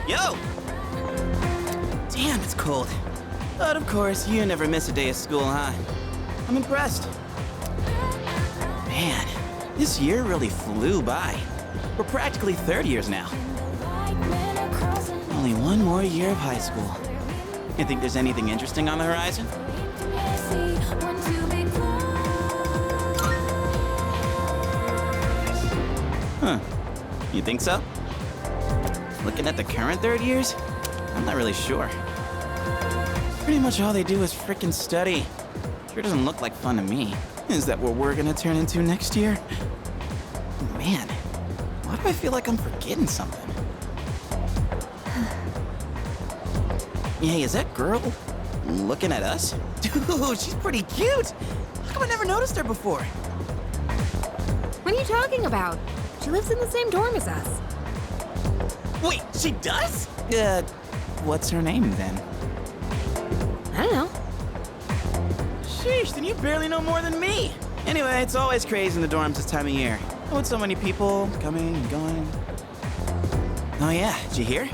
Yo! Damn, it's cold. But of course, you never miss a day of school, huh? I'm impressed. Man, this year really flew by. We're practically third years now. Only one more year of high school. You think there's anything interesting on the horizon? Huh. You think so? Looking at the current third years, I'm not really sure. Pretty much all they do is frickin' study. Sure doesn't look like fun to me. Is that what we're gonna turn into next year? Man, why do I feel like I'm forgetting something? Hey, is that girl looking at us? Dude, she's pretty cute! How come I never noticed her before? What are you talking about? She lives in the same dorm as us. Wait, she does? What's her name then? I don't know. Sheesh, then you barely know more than me. Anyway, it's always crazy in the dorms this time of year. With so many people coming and going. Oh yeah, did you hear?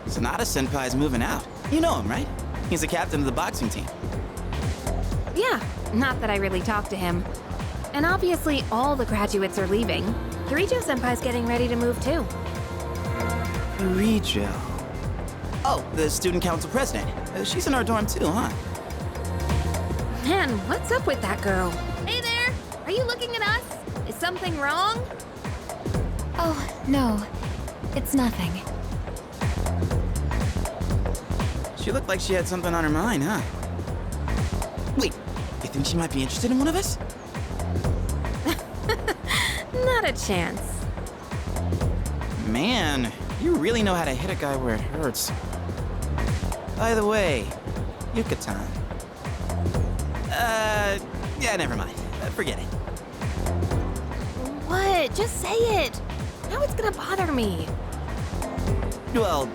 Sonata Senpai's moving out. You know him, right? He's the captain of the boxing team. Yeah, not that I really talked to him. And obviously all the graduates are leaving. Yurijo Senpai's getting ready to move too. Yurijo. Oh, the student council president. She's in our dorm too, huh? Man, what's up with that girl? Hey there! Are you looking at us? Is something wrong? Oh, no. It's nothing. She looked like she had something on her mind, huh? Wait, you think she might be interested in one of us? Not a chance. Man, you really know how to hit a guy where it hurts. By the way, Yucatan. Yeah, never mind. Forget it. What? Just say it. Now it's gonna bother me. Well,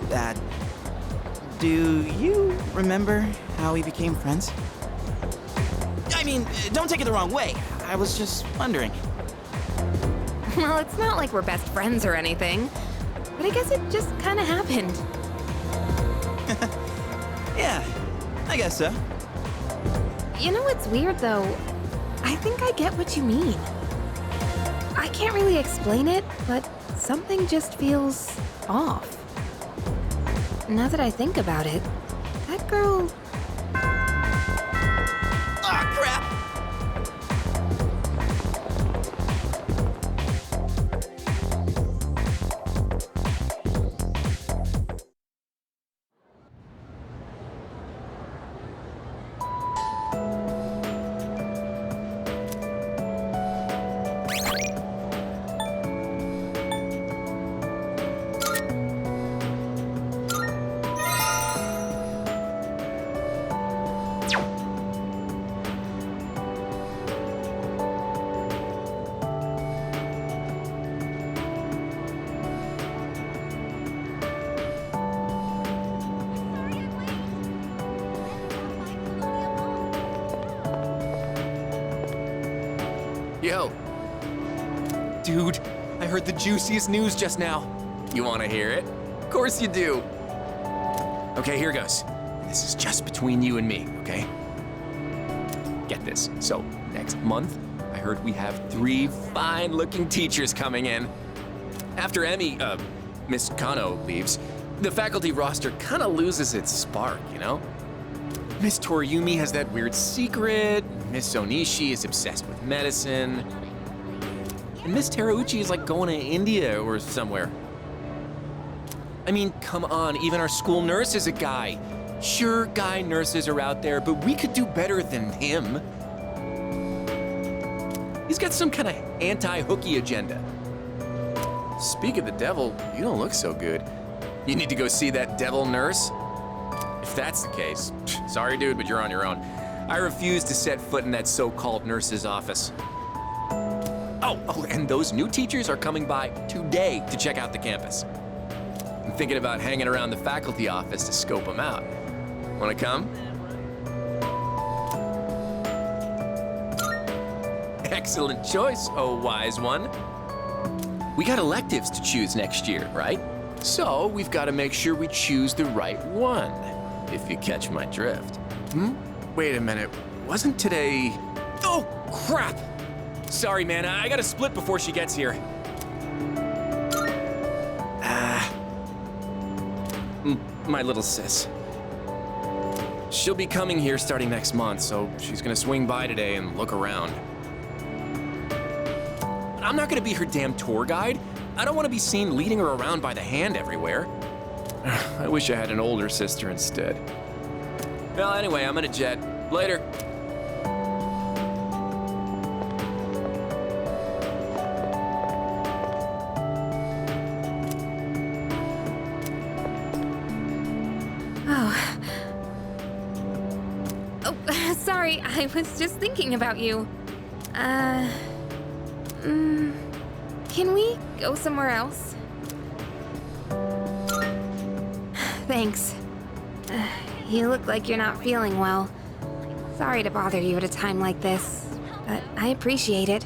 do you remember how we became friends? I mean, don't take it the wrong way. I was just wondering. Well, it's not like we're best friends or anything. But I guess it just kinda happened. Yeah, I guess so. You know what's weird though? I think I get what you mean. I can't really explain it, but something just feels off. Now that I think about it, that girl... Ah, crap! Yo. Dude, I heard the juiciest news just now. You want to hear it? Of course you do. Okay, here goes. This is just between you and me, okay? Get this. So, next month, I heard we have 3 fine-looking teachers coming in. After Miss Kano leaves, the faculty roster kind of loses its spark, you know? Miss Toriumi has that weird secret. Miss Onishi is obsessed with medicine. And Miss Terauchi is like going to India or somewhere. I mean, come on, even our school nurse is a guy. Sure, guy nurses are out there, but we could do better than him. He's got some kind of anti-hooky agenda. Speak of the devil, you don't look so good. You need to go see that devil nurse? If that's the case, sorry dude, but you're on your own. I refuse to set foot in that so-called nurse's office. Oh, and those new teachers are coming by today to check out the campus. I'm thinking about hanging around the faculty office to scope them out. Wanna come? Excellent choice, oh wise one. We got electives to choose next year, right? So we've got to make sure we choose the right one, if you catch my drift. Wait a minute, wasn't today... Oh, crap! Sorry, man, I gotta split before she gets here. My little sis. She'll be coming here starting next month, so she's gonna swing by today and look around. I'm not gonna be her damn tour guide. I don't want to be seen leading her around by the hand everywhere. I wish I had an older sister instead. Well, anyway, I'm gonna jet. Later. Sorry, I was just thinking about you. Can we go somewhere else? Thanks. You look like you're not feeling well. Sorry to bother you at a time like this, but I appreciate it.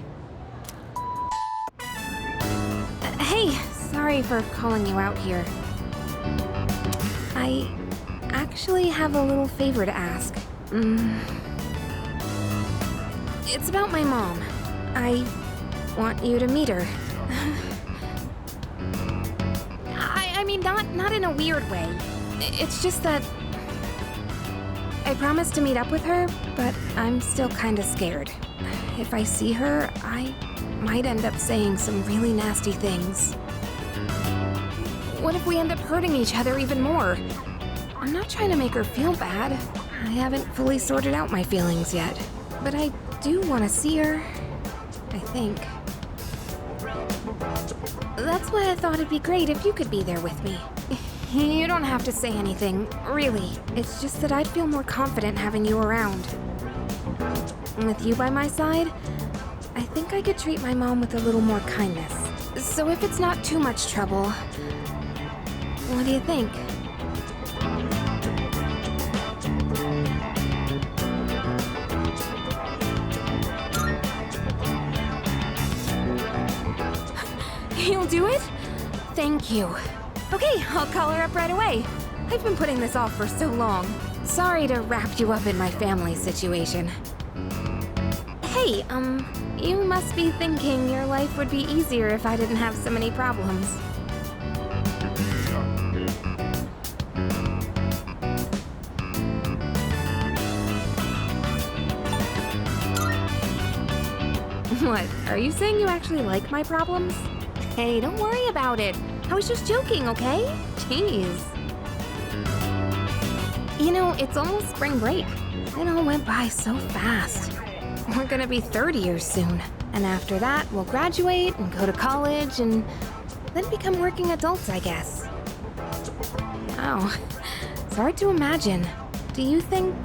Hey, sorry for calling you out here. I actually have a little favor to ask. It's about my mom. I want you to meet her. I mean, not in a weird way. It's just that I promised to meet up with her, but I'm still kinda scared. If I see her, I might end up saying some really nasty things. What if we end up hurting each other even more? I'm not trying to make her feel bad. I haven't fully sorted out my feelings yet, but I do want to see her, I think. That's why I thought it'd be great if you could be there with me. You don't have to say anything, really. It's just that I'd feel more confident having you around. And with you by my side, I think I could treat my mom with a little more kindness. So if it's not too much trouble, what do you think? You'll do it? Thank you. Okay, I'll call her up right away. I've been putting this off for so long. Sorry to wrap you up in my family situation. Hey, you must be thinking your life would be easier if I didn't have so many problems. What, are you saying you actually like my problems? Hey, don't worry about it. I was just joking, okay? Jeez. You know, it's almost spring break. It all went by so fast. We're gonna be 30 years soon. And after that, we'll graduate and go to college and then become working adults, I guess. Oh, it's hard to imagine. Do you think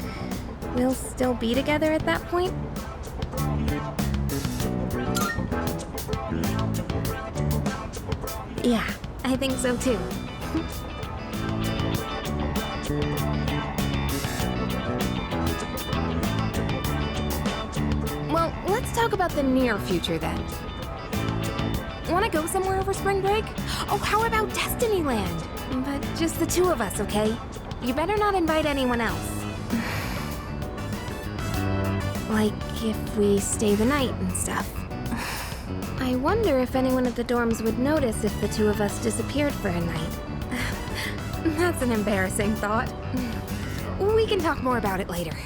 we'll still be together at that point? Yeah, I think so too. Well, let's talk about the near future then. Wanna go somewhere over spring break? Oh, how about Destinyland? But just the two of us, okay? You better not invite anyone else. Like if we stay the night and stuff. I wonder if anyone at the dorms would notice if the two of us disappeared for a night. That's an embarrassing thought. We can talk more about it later.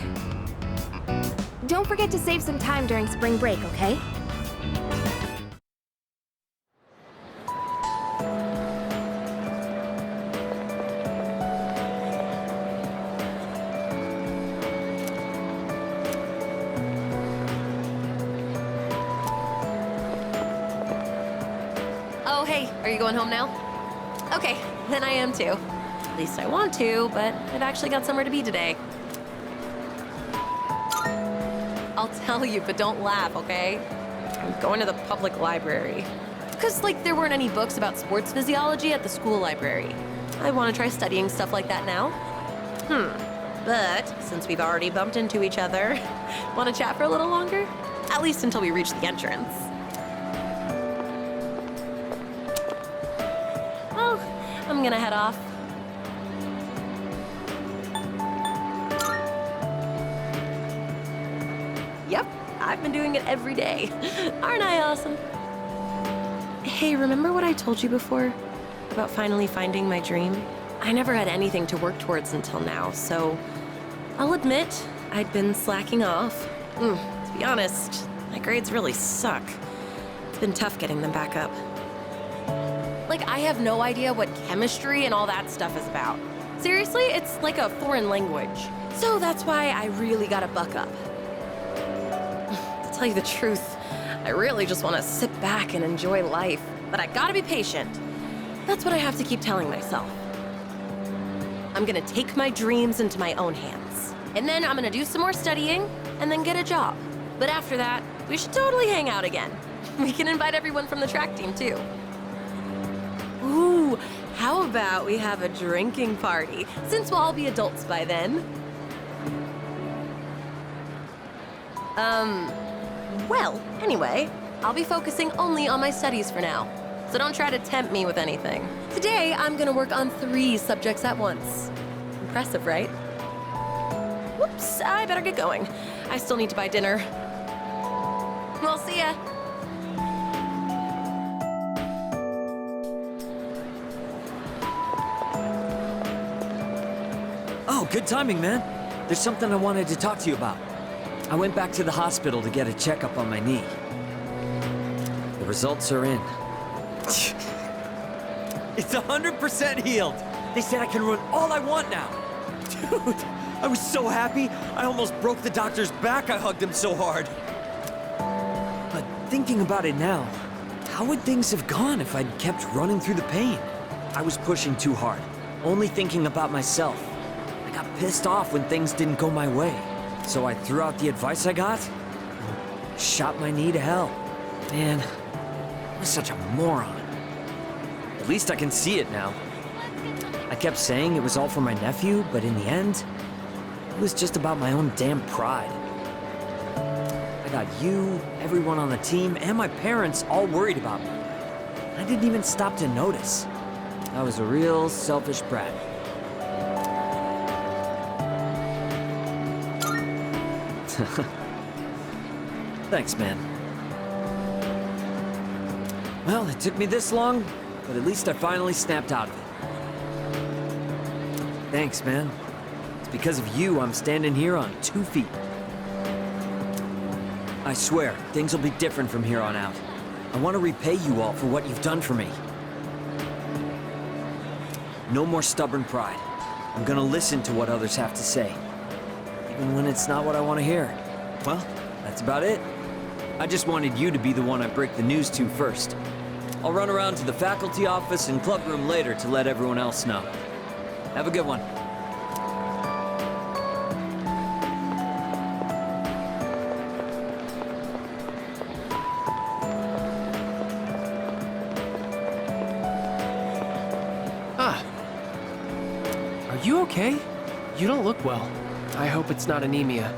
Don't forget to save some time during spring break, okay? Oh, hey, are you going home now? Okay, then I am too. At least I want to, but I've actually got somewhere to be today. I'll tell you, but don't laugh, okay? I'm going to the public library. Because, like, there weren't any books about sports physiology at the school library. I want to try studying stuff like that now. But since we've already bumped into each other, want to chat for a little longer? At least until we reach the entrance. I'm I'm gonna head off. Yep, I've been doing it every day. Aren't I awesome? Hey, remember what I told you before? About finally finding my dream? I never had anything to work towards until now, so I'll admit I'd been slacking off. To be honest, my grades really suck. It's been tough getting them back up. Like, I have no idea what chemistry and all that stuff is about. Seriously, it's like a foreign language. So that's why I really gotta buck up. To tell you the truth, I really just want to sit back and enjoy life. But I gotta be patient. That's what I have to keep telling myself. I'm gonna take my dreams into my own hands. And then I'm gonna do some more studying, and then get a job. But after that, we should totally hang out again. We can invite everyone from the track team, too. Ooh, how about we have a drinking party, since we'll all be adults by then? Well, anyway, I'll be focusing only on my studies for now. So don't try to tempt me with anything. Today, I'm gonna work on 3 subjects at once. Impressive, right? Whoops, I better get going. I still need to buy dinner. Well, see ya. Oh, good timing, man. There's something I wanted to talk to you about. I went back to the hospital to get a checkup on my knee. The results are in. It's 100% healed. They said I can run all I want now. Dude, I was so happy. I almost broke the doctor's back. I hugged him so hard. But thinking about it now, how would things have gone if I'd kept running through the pain? I was pushing too hard, only thinking about myself. I got pissed off when things didn't go my way. So I threw out the advice I got and shot my knee to hell. Man, I was such a moron. At least I can see it now. I kept saying it was all for my nephew, but in the end, it was just about my own damn pride. I got you, everyone on the team, and my parents all worried about me. I didn't even stop to notice. I was a real selfish brat. Thanks, man. Well, it took me this long, but at least I finally snapped out of it. Thanks, man. It's because of you I'm standing here on 2 feet. I swear, things will be different from here on out. I want to repay you all for what you've done for me. No more stubborn pride. I'm gonna listen to what others have to say, even when it's not what I want to hear. Well, that's about it. I just wanted you to be the one I break the news to first. I'll run around to the faculty office and club room later to let everyone else know. Have a good one. Are you okay? You don't look well. I hope it's not anemia.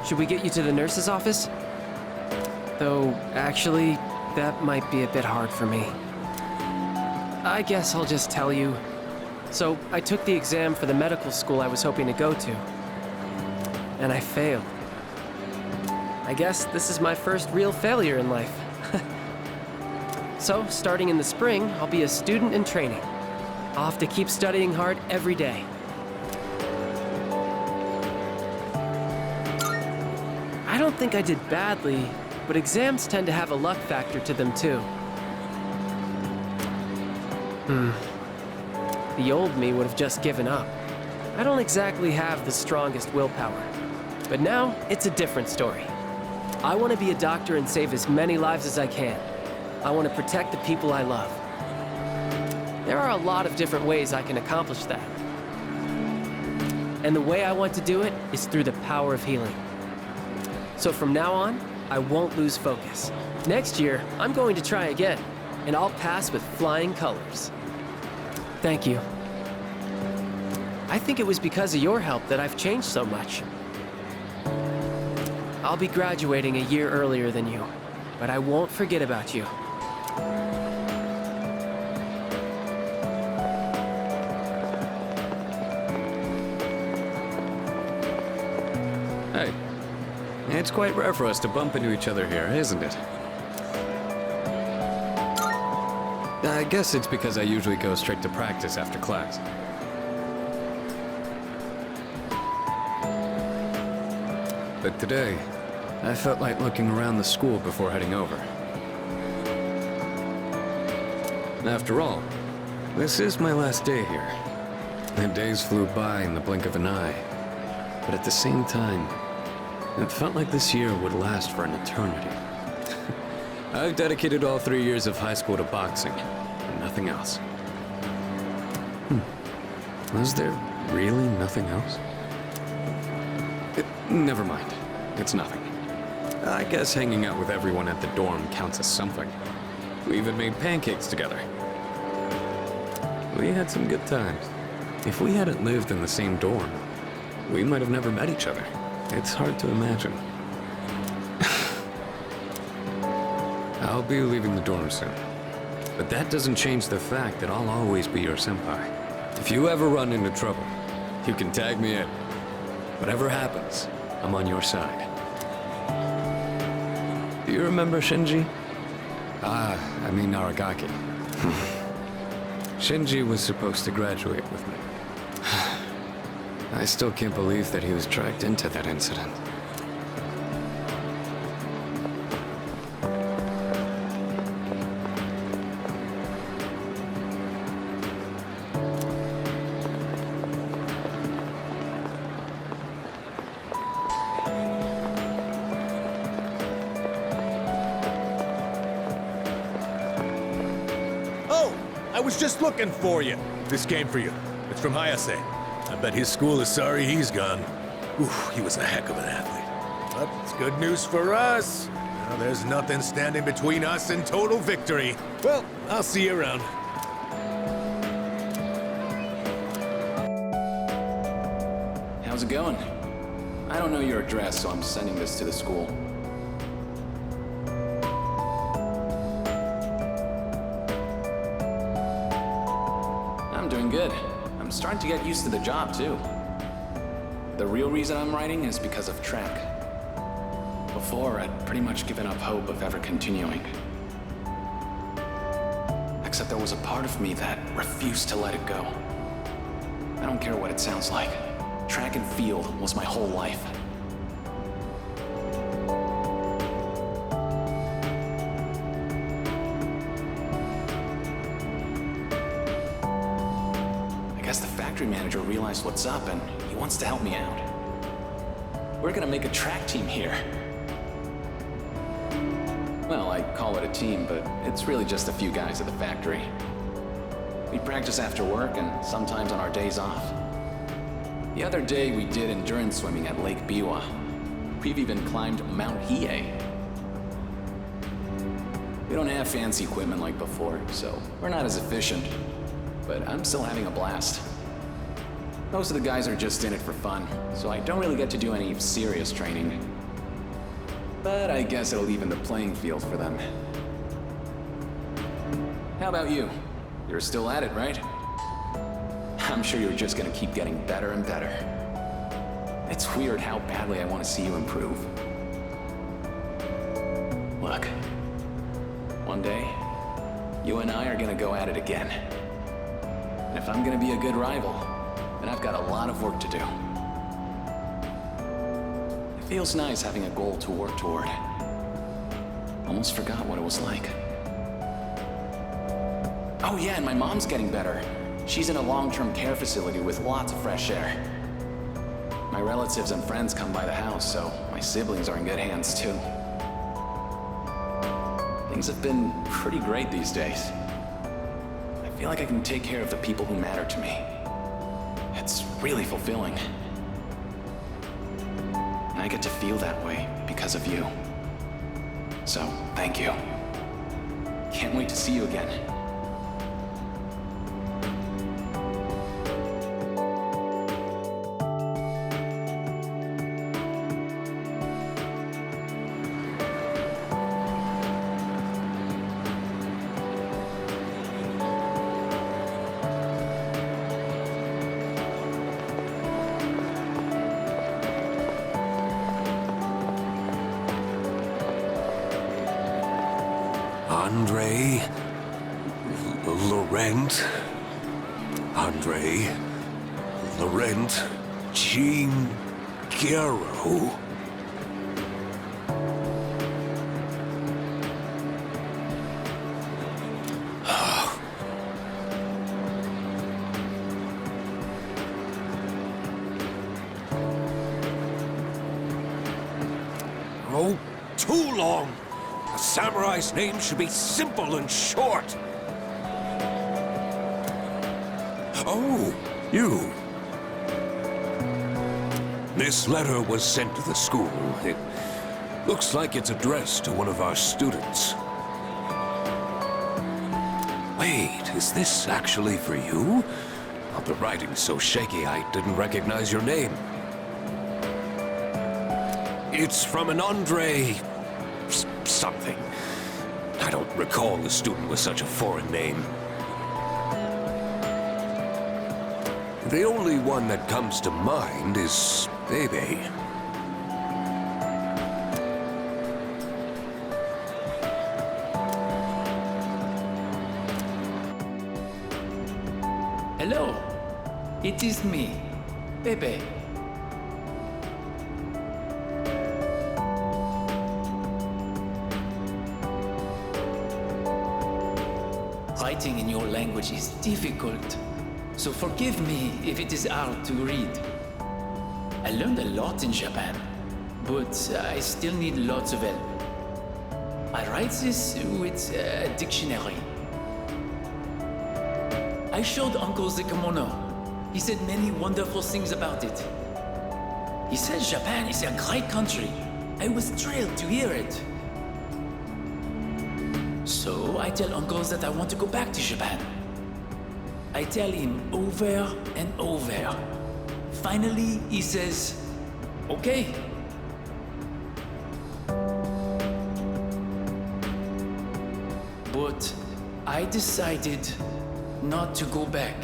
Should we get you to the nurse's office? Though, actually, that might be a bit hard for me. I guess I'll just tell you. So, I took the exam for the medical school I was hoping to go to. And I failed. I guess this is my first real failure in life. So, starting in the spring, I'll be a student in training. I'll have to keep studying hard every day. I don't think I did badly, but exams tend to have a luck factor to them too. The old me would have just given up. I don't exactly have the strongest willpower. But now, it's a different story. I want to be a doctor and save as many lives as I can. I want to protect the people I love. There are a lot of different ways I can accomplish that. And the way I want to do it is through the power of healing. So from now on, I won't lose focus. Next year, I'm going to try again, and I'll pass with flying colors. Thank you. I think it was because of your help that I've changed so much. I'll be graduating a year earlier than you, but I won't forget about you. It's quite rare for us to bump into each other here, isn't it? I guess it's because I usually go straight to practice after class. But today, I felt like looking around the school before heading over. After all, this is my last day here. The days flew by in the blink of an eye. But at the same time, it felt like this year would last for an eternity. I've dedicated all 3 years of high school to boxing, and nothing else. Was there really nothing else? Never mind. It's nothing. I guess hanging out with everyone at the dorm counts as something. We even made pancakes together. We had some good times. If we hadn't lived in the same dorm, we might have never met each other. It's hard to imagine. I'll be leaving the dorm soon. But that doesn't change the fact that I'll always be your senpai. If you ever run into trouble, you can tag me in. Whatever happens, I'm on your side. Do you remember Shinji? I mean Aragaki. Shinji was supposed to graduate with me. I still can't believe that he was dragged into that incident. Oh, I was just looking for you. This came for you. It's from Hayase. I bet his school is sorry he's gone. Oof, he was a heck of an athlete. But it's good news for us. Now there's nothing standing between us and total victory. Well, I'll see you around. How's it going? I don't know your address, so I'm sending this to the school. I'm doing good. I'm starting to get used to the job, too. The real reason I'm writing is because of track. Before, I'd pretty much given up hope of ever continuing. Except there was a part of me that refused to let it go. I don't care what it sounds like. Track and field was my whole life. I guess the factory manager realized what's up and he wants to help me out. We're gonna make a track team here. Well, I call it a team, but it's really just a few guys at the factory. We practice after work and sometimes on our days off. The other day we did endurance swimming at Lake Biwa. We've even climbed Mount Hiei. We don't have fancy equipment like before, so we're not as efficient. But I'm still having a blast. Most of the guys are just in it for fun, so I don't really get to do any serious training. But I guess it'll even the playing field for them. How about you? You're still at it, right? I'm sure you're just gonna keep getting better and better. It's weird how badly I want to see you improve. Look, one day, you and I are gonna go at it again. And if I'm gonna be a good rival, then I've got a lot of work to do. It feels nice having a goal to work toward. Almost forgot what it was like. Oh yeah, and my mom's getting better. She's in a long-term care facility with lots of fresh air. My relatives and friends come by the house, so my siblings are in good hands too. Things have been pretty great these days. I feel like I can take care of the people who matter to me. It's really fulfilling. And I get to feel that way because of you. So, thank you. Can't wait to see you again. Andre... Laurent... Andre... Laurent... Jean... Guerrero... Oh, too long! A samurai's name should be simple and short. Oh, you. This letter was sent to the school. It looks like it's addressed to one of our students. Wait, is this actually for you? Well, the writing's so shaky I didn't recognize your name. It's from an Andre... something. I don't recall the student with such a foreign name. The only one that comes to mind is Bebe. Hello, it is me, Bebe. Writing in your language is difficult, so forgive me if it is hard to read. I learned a lot in Japan, but I still need lots of help. I write this with a dictionary. I showed Uncle the kimono. He said many wonderful things about it. He said Japan is a great country. I was thrilled to hear it. So I tell Uncle that I want to go back to Japan. I tell him over and over. Finally, he says, okay. But I decided not to go back.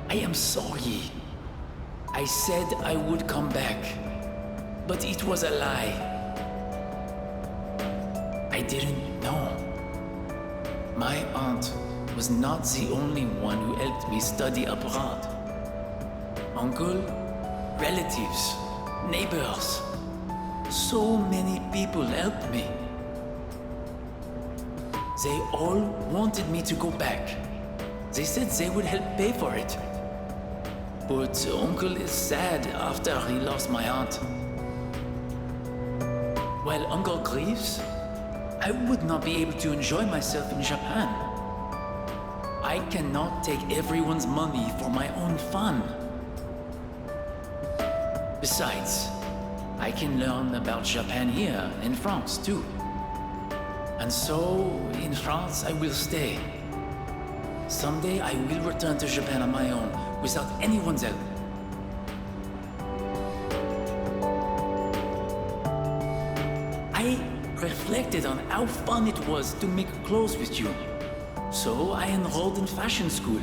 I am sorry. I said I would come back, but it was a lie. I didn't know. My aunt was not the only one who helped me study abroad. Uncle, relatives, neighbors, so many people helped me. They all wanted me to go back. They said they would help pay for it. But Uncle is sad after he lost my aunt. While Uncle grieves, I would not be able to enjoy myself in Japan. I cannot take everyone's money for my own fun. Besides, I can learn about Japan here in France too. And so, in France, I will stay. Someday I will return to Japan on my own, without anyone's help. I reflected on how fun it was to make clothes with you. So I enrolled in fashion school.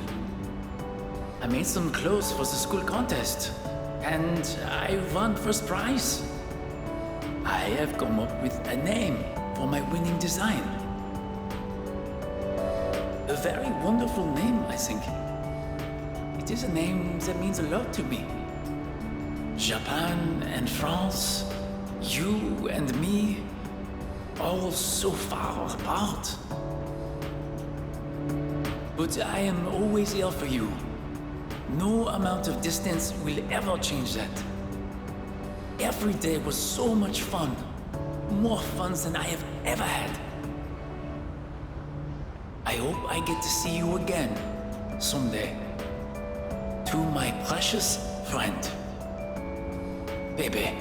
I made some clothes for the school contest, and I won first prize. I have come up with a name for my winning design. A very wonderful name, I think. It is a name that means a lot to me. Japan and France, you and me, all so far apart. But I am always here for you. No amount of distance will ever change that. Every day was so much fun. More fun than I have ever had. I hope I get to see you again someday. To my precious friend, Bebe.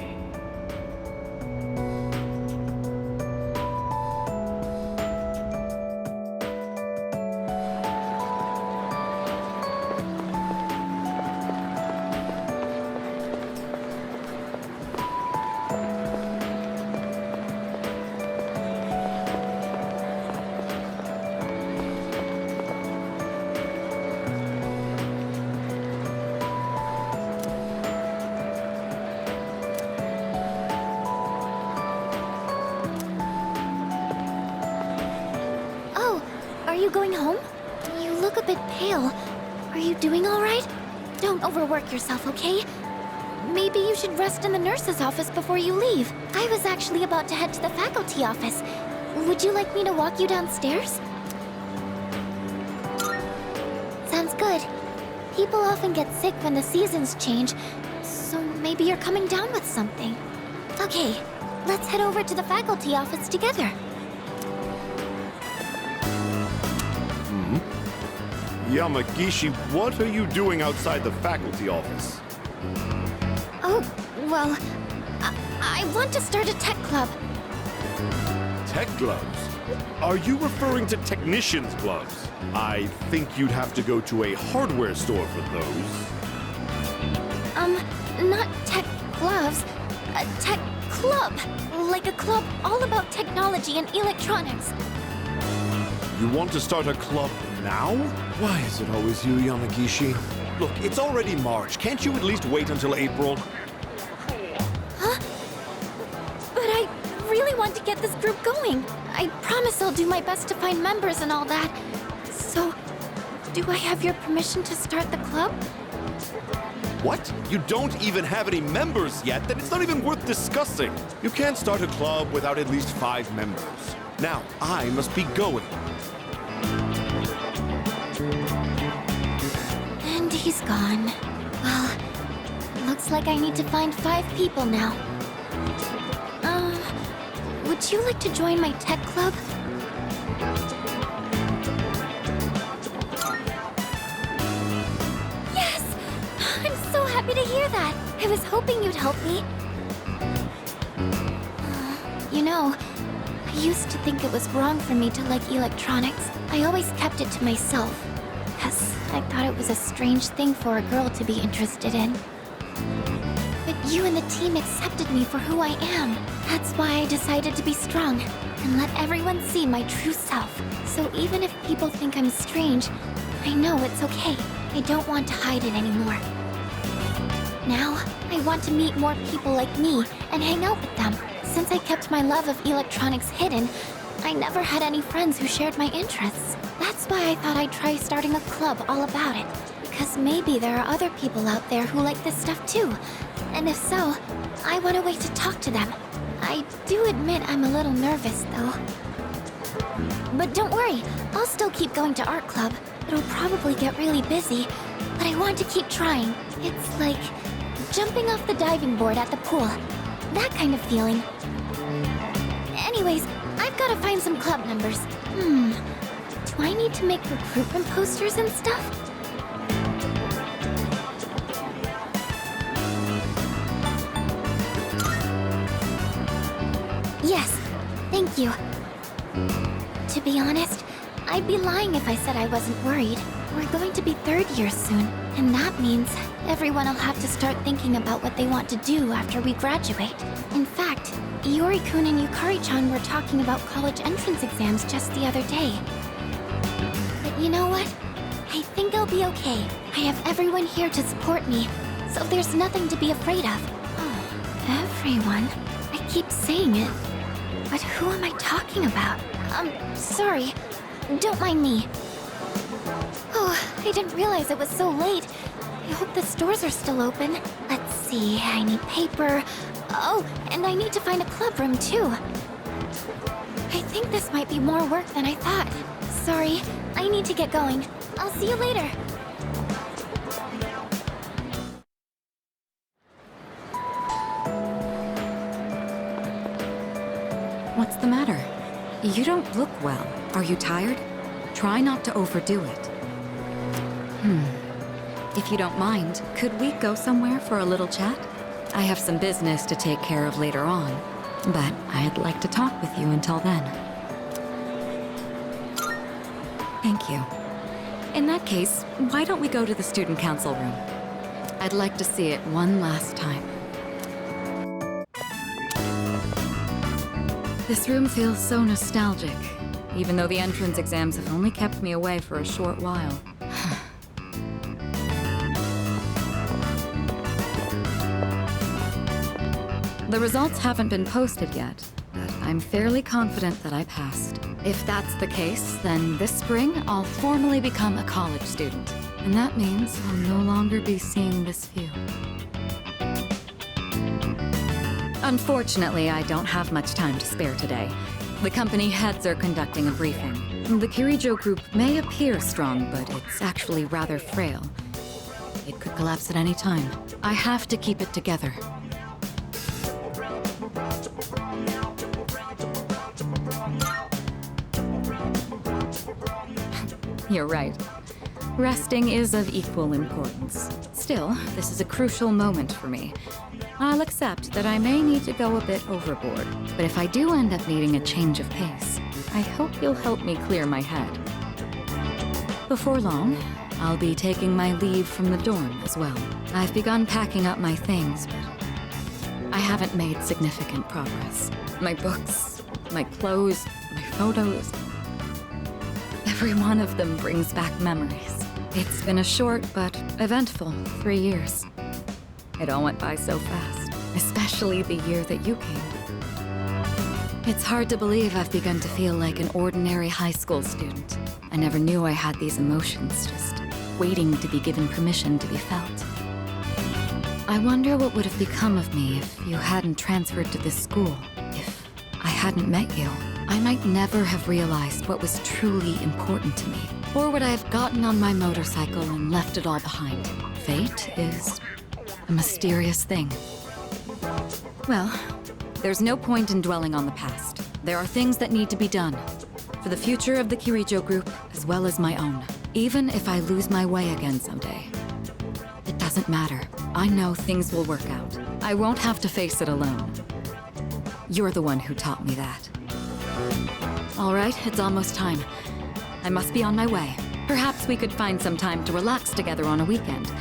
you going home? You look a bit pale. Are you doing all right? Don't overwork yourself, okay? Maybe you should rest in the nurse's office before you leave. I was actually about to head to the faculty office. Would you like me to walk you downstairs? Sounds good. People often get sick when the seasons change, so maybe you're coming down with something. Okay, let's head over to the faculty office together. Yamagishi, what are you doing outside the faculty office? Oh, well, I want to start a tech club. Tech gloves? Are you referring to technician's gloves? I think you'd have to go to a hardware store for those. Not tech gloves. A tech club. Like a club all about technology and electronics. You want to start a club now? Why is it always you, Yamagishi? Look, it's already March. Can't you at least wait until April? Huh? But I really want to get this group going. I promise I'll do my best to find members and all that. So, do I have your permission to start the club? What? You don't even have any members yet? Then it's not even worth discussing. You can't start a club without at least 5 members. Now, I must be going. And he's gone. Well, looks like I need to find 5 people now. Would you like to join my tech club? Yes! I'm so happy to hear that. I was hoping you'd help me. You know, I used to think it was wrong for me to like electronics. I always kept it to myself. Yes, I thought it was a strange thing for a girl to be interested in. But you and the team accepted me for who I am. That's why I decided to be strong and let everyone see my true self. So even if people think I'm strange, I know it's okay. I don't want to hide it anymore. Now, I want to meet more people like me and hang out with them. Since I kept my love of electronics hidden, I never had any friends who shared my interests. That's why I thought I'd try starting a club all about it. Because maybe there are other people out there who like this stuff too. And if so, I want a way to talk to them. I do admit I'm a little nervous, though. But don't worry, I'll still keep going to art club. It'll probably get really busy, but I want to keep trying. It's like jumping off the diving board at the pool. That kind of feeling. Anyways, I've got to find some club members. Do I need to make recruitment posters and stuff? Yes, thank you. To be honest, I'd be lying if I said I wasn't worried. We're going to be 3rd year soon, and that means everyone will have to start thinking about what they want to do after we graduate. In fact, Iori-kun and Yukari-chan were talking about college entrance exams just the other day. But you know what? I think I'll be okay. I have everyone here to support me, so there's nothing to be afraid of. Oh, everyone? I keep saying it. But who am I talking about? Sorry. Don't mind me. Oh, I didn't realize it was so late. I hope the stores are still open. Let's see, I need paper. Oh, and I need to find a club room too. I think this might be more work than I thought. Sorry, I need to get going. I'll see you later. What's the matter? You don't look well. Are you tired? Try not to overdo it. If you don't mind, could we go somewhere for a little chat? I have some business to take care of later on, but I'd like to talk with you until then. Thank you. In that case, why don't we go to the student council room? I'd like to see it one last time. This room feels so nostalgic, even though the entrance exams have only kept me away for a short while. The results haven't been posted yet, but I'm fairly confident that I passed. If that's the case, then this spring I'll formally become a college student. And that means I'll no longer be seeing this view. Unfortunately, I don't have much time to spare today. The company heads are conducting a briefing. The Kirijo group may appear strong, but it's actually rather frail. It could collapse at any time. I have to keep it together. You're right. Resting is of equal importance. Still, this is a crucial moment for me. I'll accept that I may need to go a bit overboard, but if I do end up needing a change of pace, I hope you'll help me clear my head. Before long, I'll be taking my leave from the dorm as well. I've begun packing up my things, but I haven't made significant progress. My books, my clothes, my photos, every one of them brings back memories. It's been a short but eventful 3 years. It all went by so fast, especially the year that you came. It's hard to believe I've begun to feel like an ordinary high school student. I never knew I had these emotions, just waiting to be given permission to be felt. I wonder what would have become of me if you hadn't transferred to this school, if I hadn't met you. I might never have realized what was truly important to me. Or would I have gotten on my motorcycle and left it all behind? Fate is a mysterious thing. Well, there's no point in dwelling on the past. There are things that need to be done. For the future of the Kirijo group, as well as my own. Even if I lose my way again someday. It doesn't matter. I know things will work out. I won't have to face it alone. You're the one who taught me that. All right, it's almost time. I must be on my way. Perhaps we could find some time to relax together on a weekend.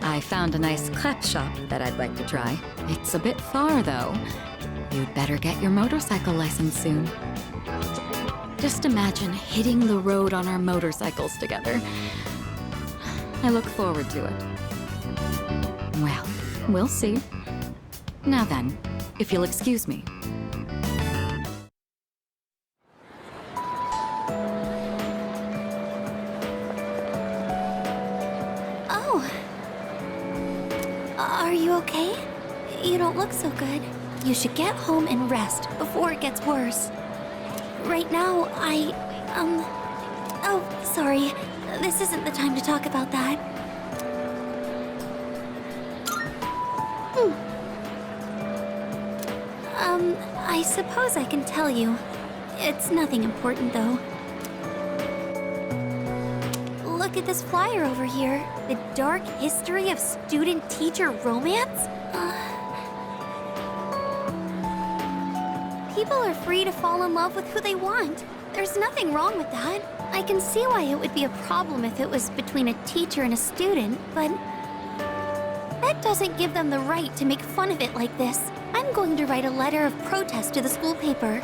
I found a nice crepe shop that I'd like to try. It's a bit far, though. You'd better get your motorcycle license soon. Just imagine hitting the road on our motorcycles together. I look forward to it. Well, we'll see. Now then, if you'll excuse me. Are you okay? You don't look so good. You should get home and rest before it gets worse. Right now, Oh, sorry. This isn't the time to talk about that. I suppose I can tell you. It's nothing important, though. Look at this flyer over here. The dark history of student-teacher romance? People are free to fall in love with who they want. There's nothing wrong with that. I can see why it would be a problem if it was between a teacher and a student, but that doesn't give them the right to make fun of it like this. I'm going to write a letter of protest to the school paper.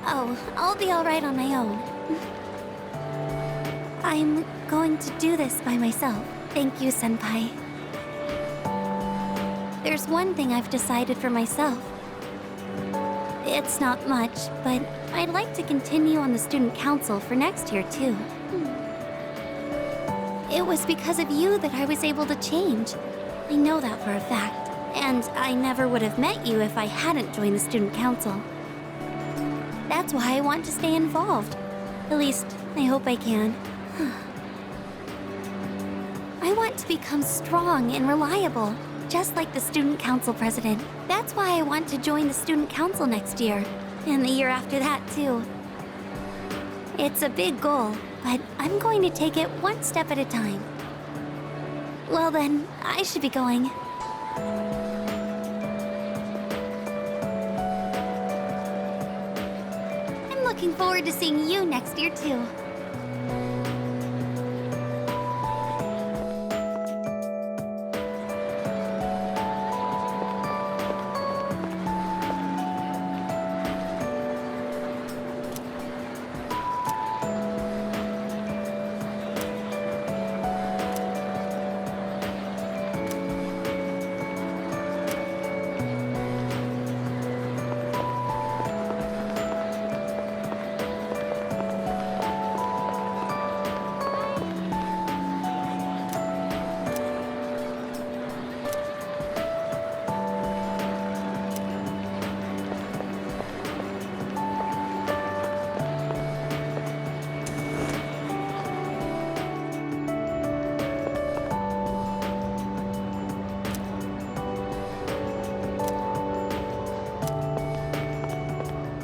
Oh, I'll be all right on my own. I'm going to do this by myself. Thank you, Senpai. There's one thing I've decided for myself. It's not much, but I'd like to continue on the student council for next year, too. It was because of you that I was able to change. I know that for a fact. And I never would have met you if I hadn't joined the student council. That's why I want to stay involved. At least, I hope I can. I want to become strong and reliable, just like the student council president. That's why I want to join the student council next year, and the year after that, too. It's a big goal, but I'm going to take it one step at a time. Well then, I should be going. I'm looking forward to seeing you next year, too.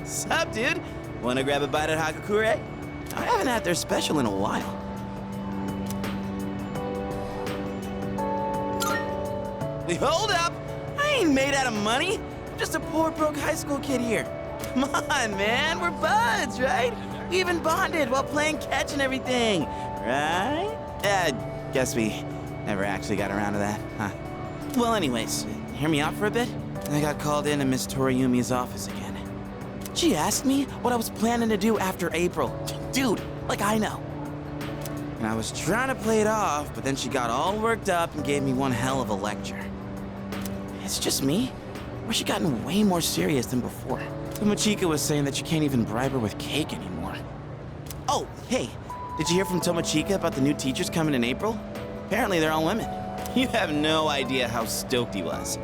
Sup, dude? Wanna grab a bite at Hakakure? I haven't had their special in a while. Wait, hold up! I ain't made out of money. I'm just a poor, broke high school kid here. Come on, man, we're buds, right? We even bonded while playing catch and everything, right? Guess we never actually got around to that, huh? Well, anyways, hear me out for a bit? I got called into Miss Toriyumi's office again. She asked me what I was planning to do after April. Dude, like I know. And I was trying to play it off, but then she got all worked up and gave me one hell of a lecture. It's just me? Or she gotten way more serious than before? Tomochika was saying that you can't even bribe her with cake anymore. Oh, hey, did you hear from Tomochika about the new teachers coming in April? Apparently they're all women. You have no idea how stoked he was.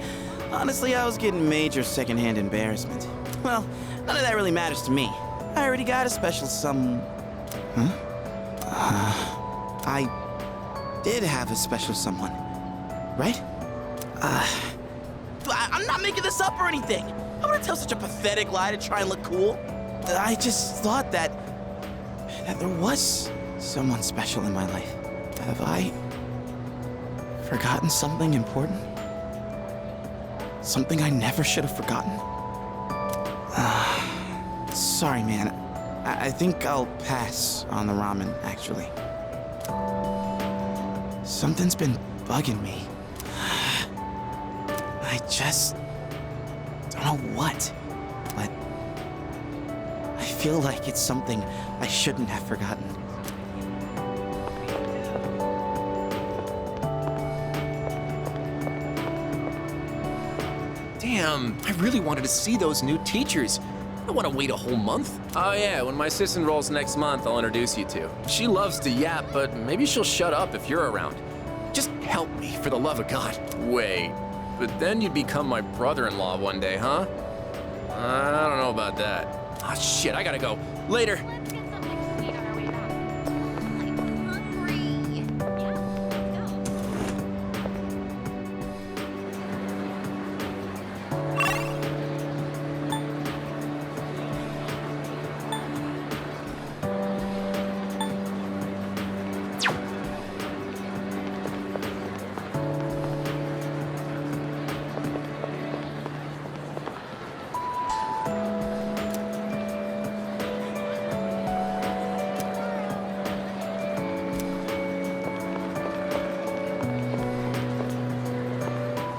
Honestly, I was getting major secondhand embarrassment. Well, none of that really matters to me. I already got a special Huh? I did have a special someone, right? I'm not making this up or anything. I wouldn't tell such a pathetic lie to try and look cool. I just thought that there was someone special in my life. Have I forgotten something important? Something I never should have forgotten? Sorry, man. I think I'll pass on the ramen, actually. Something's been bugging me. I just don't know what, but I feel like it's something I shouldn't have forgotten. Damn, I really wanted to see those new teachers. I don't want to wait a whole month. Oh yeah, when my sis enrolls next month, I'll introduce you to. She loves to yap, but maybe she'll shut up if you're around. Just help me, for the love of God. Wait, but then you'd become my brother-in-law one day, huh? I don't know about that. Ah, shit, I gotta go. Later.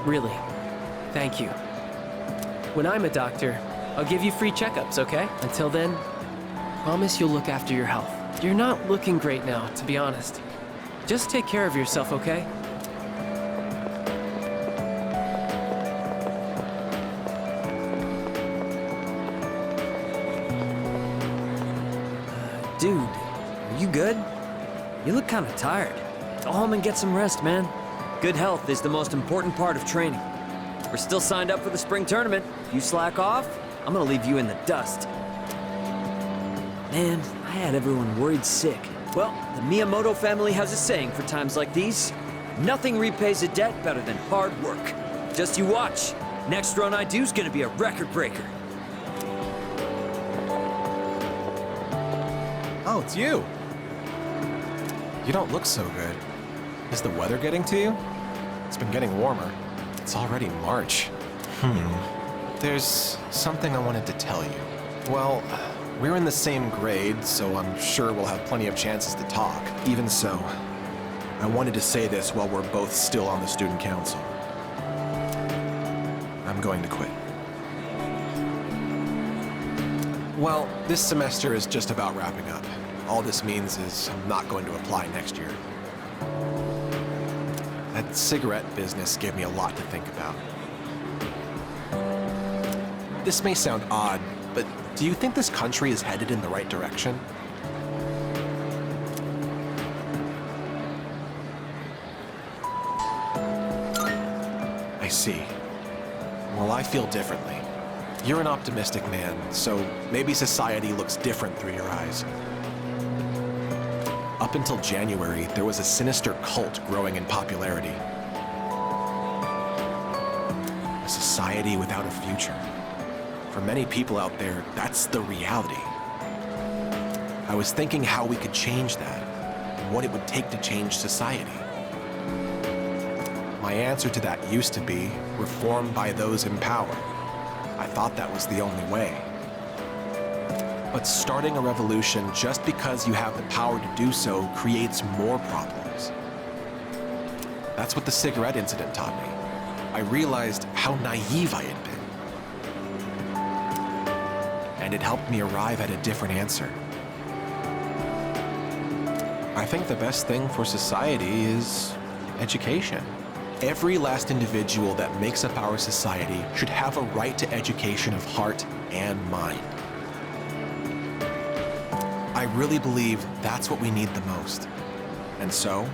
Really. Thank you. When I'm a doctor, I'll give you free checkups, okay? Until then, promise you'll look after your health. You're not looking great now, to be honest. Just take care of yourself, okay? Dude, are you good? You look kind of tired. Go home and get some rest, man. Good health is the most important part of training. We're still signed up for the spring tournament. If you slack off, I'm gonna leave you in the dust. Man, I had everyone worried sick. Well, the Miyamoto family has a saying for times like these. Nothing repays a debt better than hard work. Just you watch. Next run I do's gonna be a record breaker. Oh, it's you. You don't look so good. Is the weather getting to you? It's been getting warmer. It's already March. There's something I wanted to tell you. Well, we're in the same grade, so I'm sure we'll have plenty of chances to talk. Even so, I wanted to say this while we're both still on the student council. I'm going to quit. Well, this semester is just about wrapping up. All this means is I'm not going to apply next year. That cigarette business gave me a lot to think about. This may sound odd, but do you think this country is headed in the right direction? I see. Well, I feel differently. You're an optimistic man, so maybe society looks different through your eyes. Up until January, there was a sinister cult growing in popularity. A society without a future. For many people out there, that's the reality. I was thinking how we could change that, and what it would take to change society. My answer to that used to be reform by those in power. I thought that was the only way. But starting a revolution just because you have the power to do so creates more problems. That's what the cigarette incident taught me. I realized how naive I had been. And it helped me arrive at a different answer. I think the best thing for society is education. Every last individual that makes up our society should have a right to education of heart and mind. I really believe that's what we need the most. And so,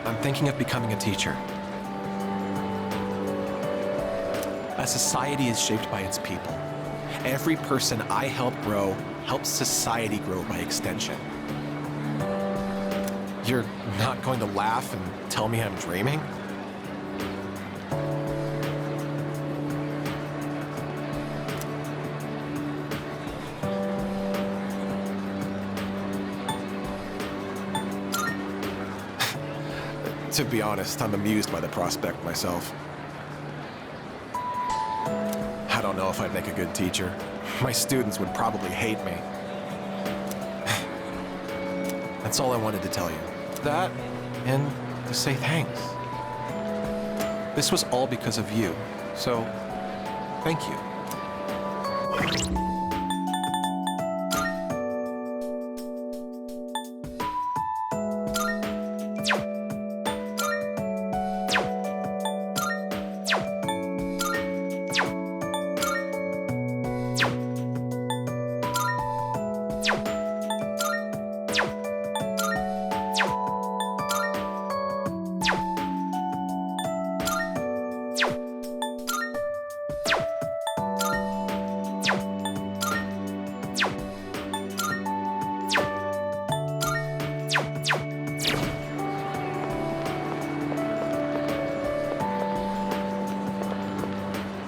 I'm thinking of becoming a teacher. A society is shaped by its people. Every person I help grow helps society grow by extension. You're not going to laugh and tell me I'm dreaming? To be honest, I'm amused by the prospect myself. I don't know if I'd make a good teacher. My students would probably hate me. That's all I wanted to tell you. That, and to say thanks. This was all because of you, so thank you.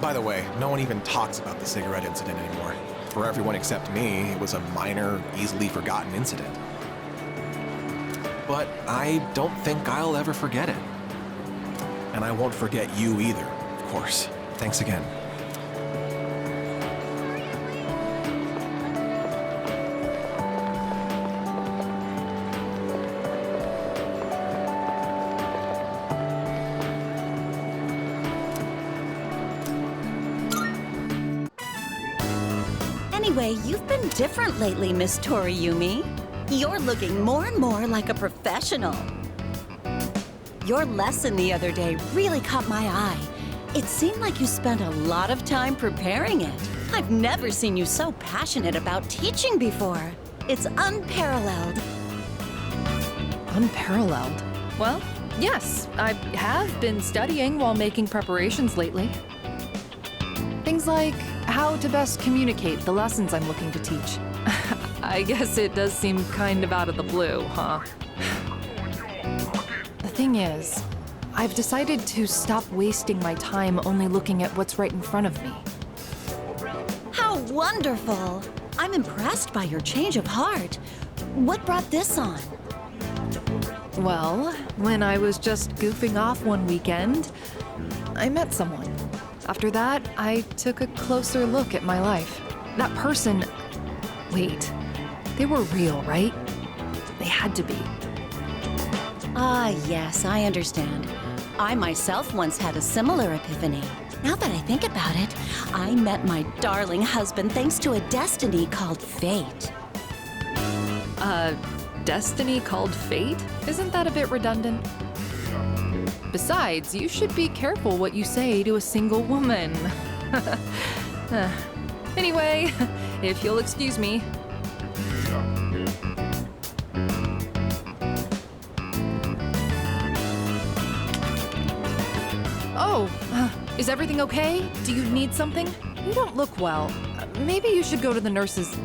By the way, no one even talks about the cigarette incident anymore. For everyone except me, it was a minor, easily forgotten incident. But I don't think I'll ever forget it. And I won't forget you either, of course. Thanks again. Anyway, you've been different lately, Miss Toriyumi. You're looking more and more like a professional. Your lesson the other day really caught my eye. It seemed like you spent a lot of time preparing it. I've never seen you so passionate about teaching before. It's unparalleled. Unparalleled? Well, yes, I have been studying while making preparations lately. Things like how to best communicate the lessons I'm looking to teach. I guess it does seem kind of out of the blue, huh? The thing is, I've decided to stop wasting my time only looking at what's right in front of me. How wonderful! I'm impressed by your change of heart. What brought this on? Well, when I was just goofing off one weekend, I met someone. After that, I took a closer look at my life. That person... Wait, they were real, right? They had to be. Ah, yes, I understand. I myself once had a similar epiphany. Now that I think about it, I met my darling husband thanks to a destiny called fate. Destiny called fate? Isn't that a bit redundant? Besides, you should be careful what you say to a single woman. Anyway, if you'll excuse me. Oh, is everything okay? Do you need something? You don't look well. Maybe you should go to the nurses.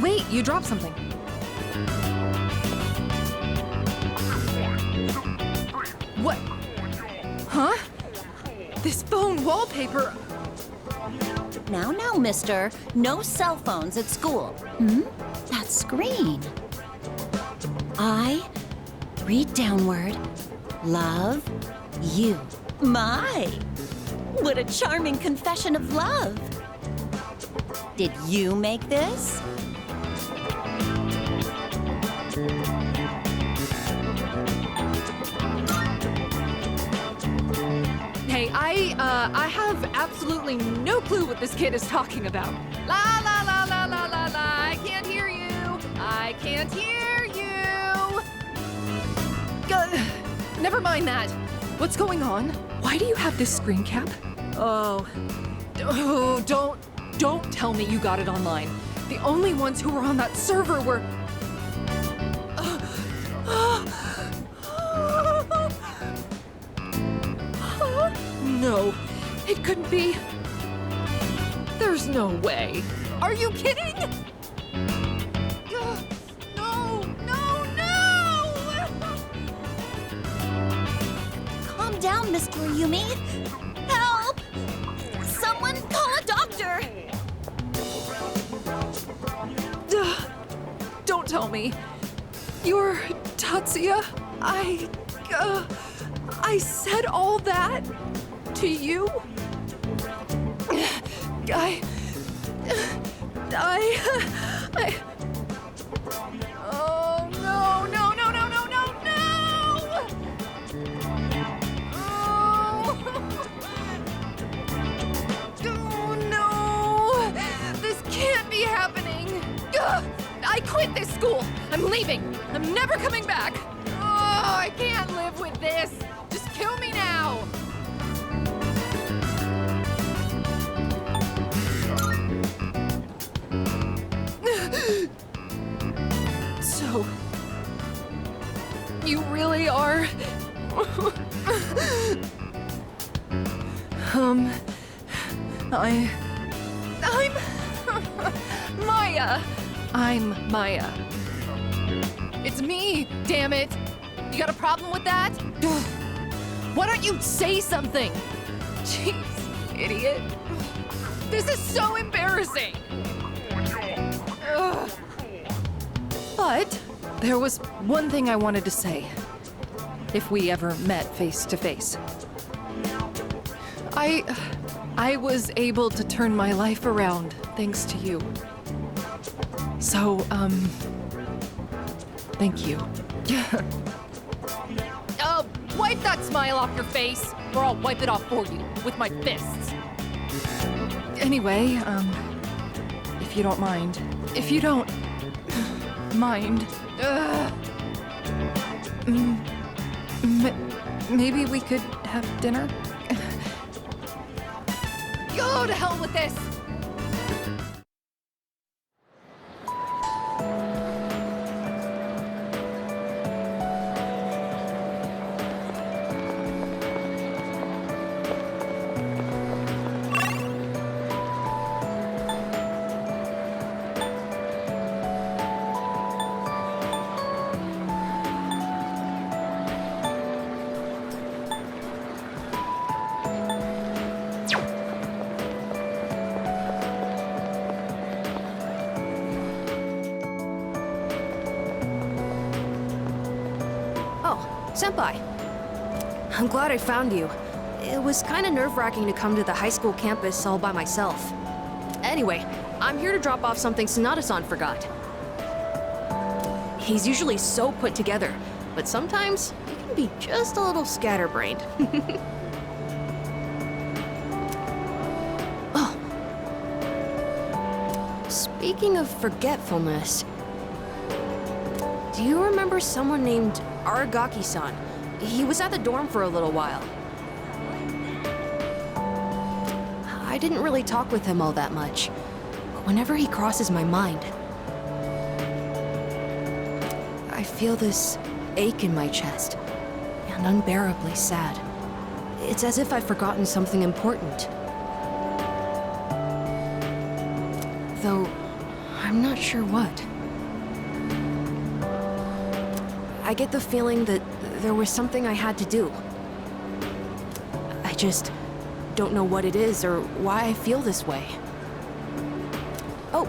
Wait, you dropped something. What? Huh? This phone wallpaper. Now, mister. No cell phones at school. That screen. I read downward. Love you. My! What a charming confession of love. Did you make this? Hey, I have absolutely no clue what this kid is talking about. La la la la la la la. I can't hear you. I can't hear you. Never mind that. What's going on? Why do you have this screen cap? Oh, don't tell me you got it online. The only ones who were on that server were. No, it couldn't be. There's no way. Are you kidding? No! Calm down, Miss Yumi. Help! Someone call a doctor! Don't tell me. You're Tatsuya? I said all that to you? Oh, no! Oh, no! This can't be happening! I quit this school! I'm leaving! I'm never coming back! Oh, I can't live with this! Just kill me now! So, you really are... I'm Maya. I'm Maya. It's me, damn it. You got a problem with that? Why don't you say something? Jeez, idiot. This is so embarrassing. Ugh. But there was one thing I wanted to say. If we ever met face to face. I was able to turn my life around thanks to you. So, thank you. Wipe that smile off your face, or I'll wipe it off for you with my fists. Anyway, if you don't mind. If you don't mind, maybe we could have dinner? Go to hell with this! Senpai, I'm glad I found you. It was kind of nerve-wracking to come to the high school campus all by myself. Anyway, I'm here to drop off something Sonata-san forgot. He's usually so put together, but sometimes he can be just a little scatterbrained. Oh. Speaking of forgetfulness, do you remember someone named Aragaki-san? He was at the dorm for a little while. I didn't really talk with him all that much, but whenever he crosses my mind, I feel this ache in my chest, and unbearably sad. It's as if I've forgotten something important. Though, I'm not sure what. I get the feeling that there was something I had to do, I just don't know what it is or why I feel this way. Oh,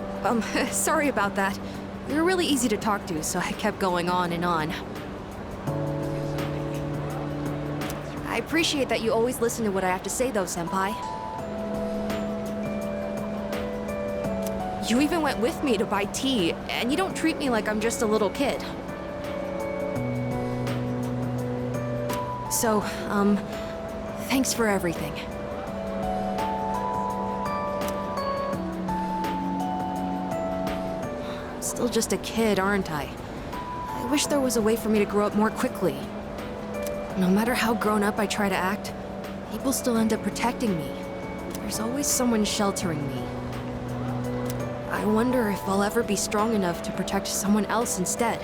sorry about that. You're really easy to talk to, so I kept going on and on. I appreciate that you always listen to what I have to say, though, Senpai. You even went with me to buy tea, and you don't treat me like I'm just a little kid. So, thanks for everything. I'm still just a kid, aren't I? I wish there was a way for me to grow up more quickly. No matter how grown up I try to act, people still end up protecting me. There's always someone sheltering me. I wonder if I'll ever be strong enough to protect someone else instead.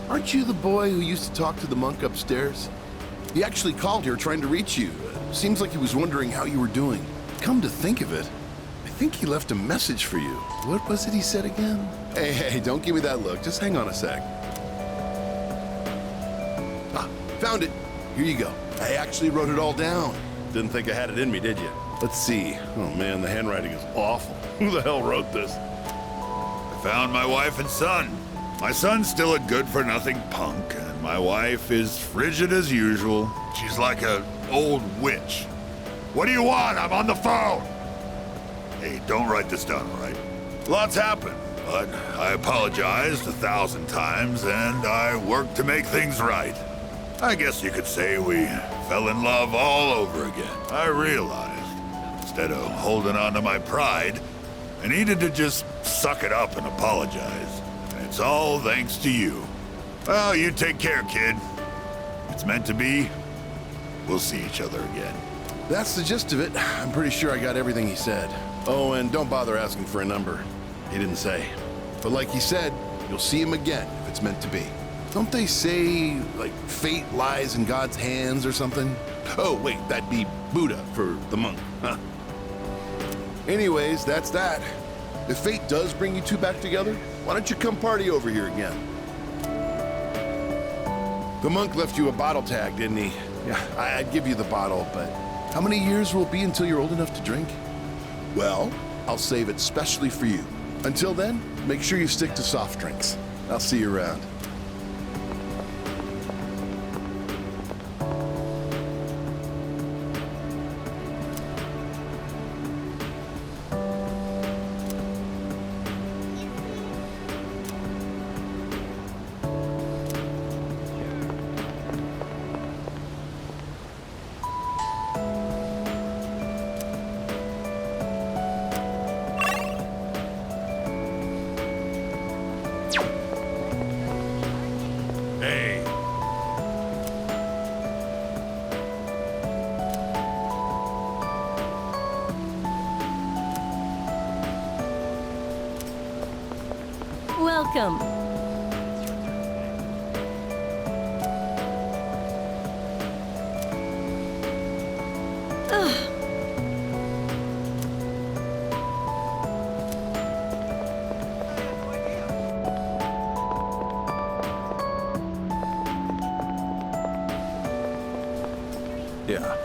Aren't you the boy who used to talk to the monk upstairs? He actually called here trying to reach you. Seems like he was wondering how you were doing. Come to think of it, I think he left a message for you. What was it he said again? Hey, don't give me that look. Just hang on a sec. Ah, found it. Here you go. I actually wrote it all down. Didn't think I had it in me, did you? Let's see. Oh man, the handwriting is awful. Who the hell wrote this? I found my wife and son. My son's still a good-for-nothing punk, and my wife is frigid as usual. She's like an old witch. What do you want? I'm on the phone! Hey, don't write this down, all right? Lots happened, but I apologized 1,000 times, and I worked to make things right. I guess you could say we fell in love all over again. I realized, instead of holding on to my pride, I needed to just suck it up and apologize. It's all thanks to you. Well, you take care, kid. It's meant to be. We'll see each other again. That's the gist of it. I'm pretty sure I got everything he said. Oh, and don't bother asking for a number. He didn't say. But like he said, you'll see him again if it's meant to be. Don't they say, like, fate lies in God's hands or something? Oh, wait, that'd be Buddha for the monk, huh? Anyways, that's that. If fate does bring you two back together, why don't you come party over here again? The monk left you a bottle tag, didn't he? Yeah, I'd give you the bottle, but how many years will it be until you're old enough to drink? Well, I'll save it specially for you. Until then, make sure you stick to soft drinks. I'll see you around. Welcome. Yeah.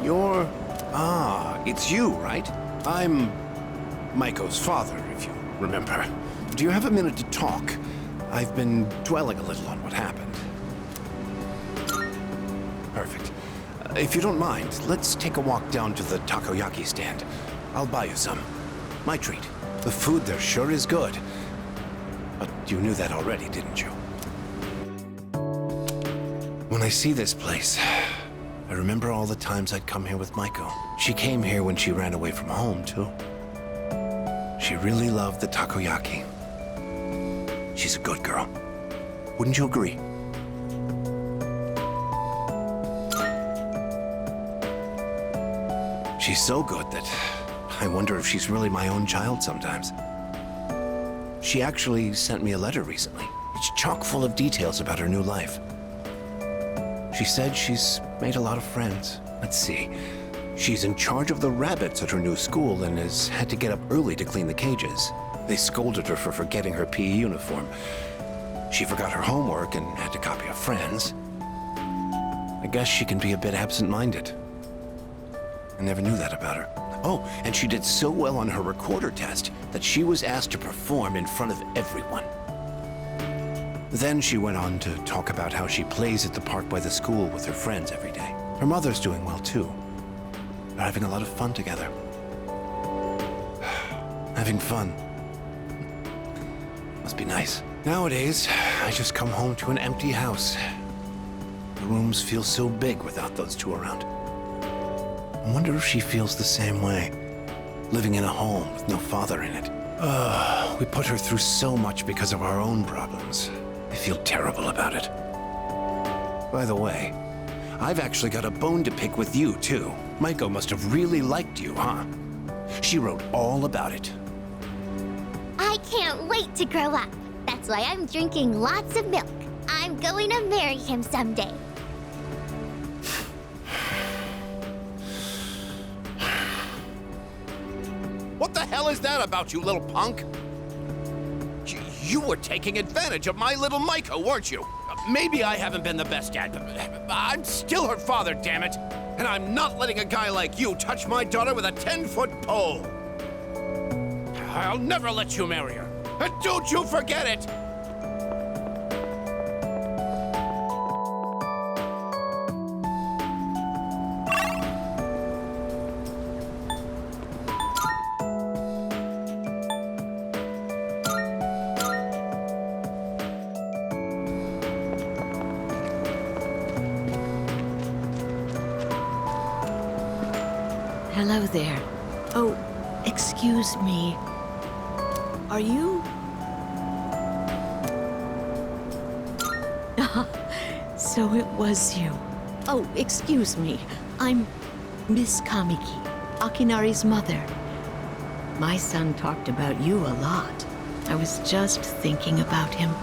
You're... Ah, it's you, right? I'm Maiko's father, if you remember. Do you have a minute to talk? I've been dwelling a little on what happened. Perfect. If you don't mind, let's take a walk down to the takoyaki stand. I'll buy you some. My treat. The food there sure is good. But you knew that already, didn't you? When I see this place, I remember all the times I'd come here with Maiko. She came here when she ran away from home, too. She really loved the takoyaki. She's a good girl. Wouldn't you agree? She's so good that I wonder if she's really my own child sometimes. She actually sent me a letter recently. It's chock full of details about her new life. She said she's made a lot of friends. Let's see. She's in charge of the rabbits at her new school and has had to get up early to clean the cages. They scolded her for forgetting her PE uniform. She forgot her homework and had to copy a friend's. I guess she can be a bit absent-minded. I never knew that about her. Oh, and she did so well on her recorder test that she was asked to perform in front of everyone. Then she went on to talk about how she plays at the park by the school with her friends every day. Her mother's doing well, too. They're having a lot of fun together. Having fun. Must be nice. Nowadays, I just come home to an empty house. The rooms feel so big without those two around. I wonder if she feels the same way, living in a home with no father in it. We put her through so much because of our own problems. I feel terrible about it. By the way, I've actually got a bone to pick with you, too. Maiko must have really liked you, huh? She wrote all about it. I can't wait to grow up. That's why I'm drinking lots of milk. I'm going to marry him someday. What the hell is that about, you little punk? You were taking advantage of my little Maiko, weren't you? Maybe I haven't been the best dad, but I'm still her father, damn it. And I'm not letting a guy like you touch my daughter with a 10-foot pole. I'll never let you marry her. And don't you forget it! Hello there. Oh, excuse me. Are you... So it was you. Oh, excuse me. I'm Miss Kamiki, Akinari's mother. My son talked about you a lot. I was just thinking about him.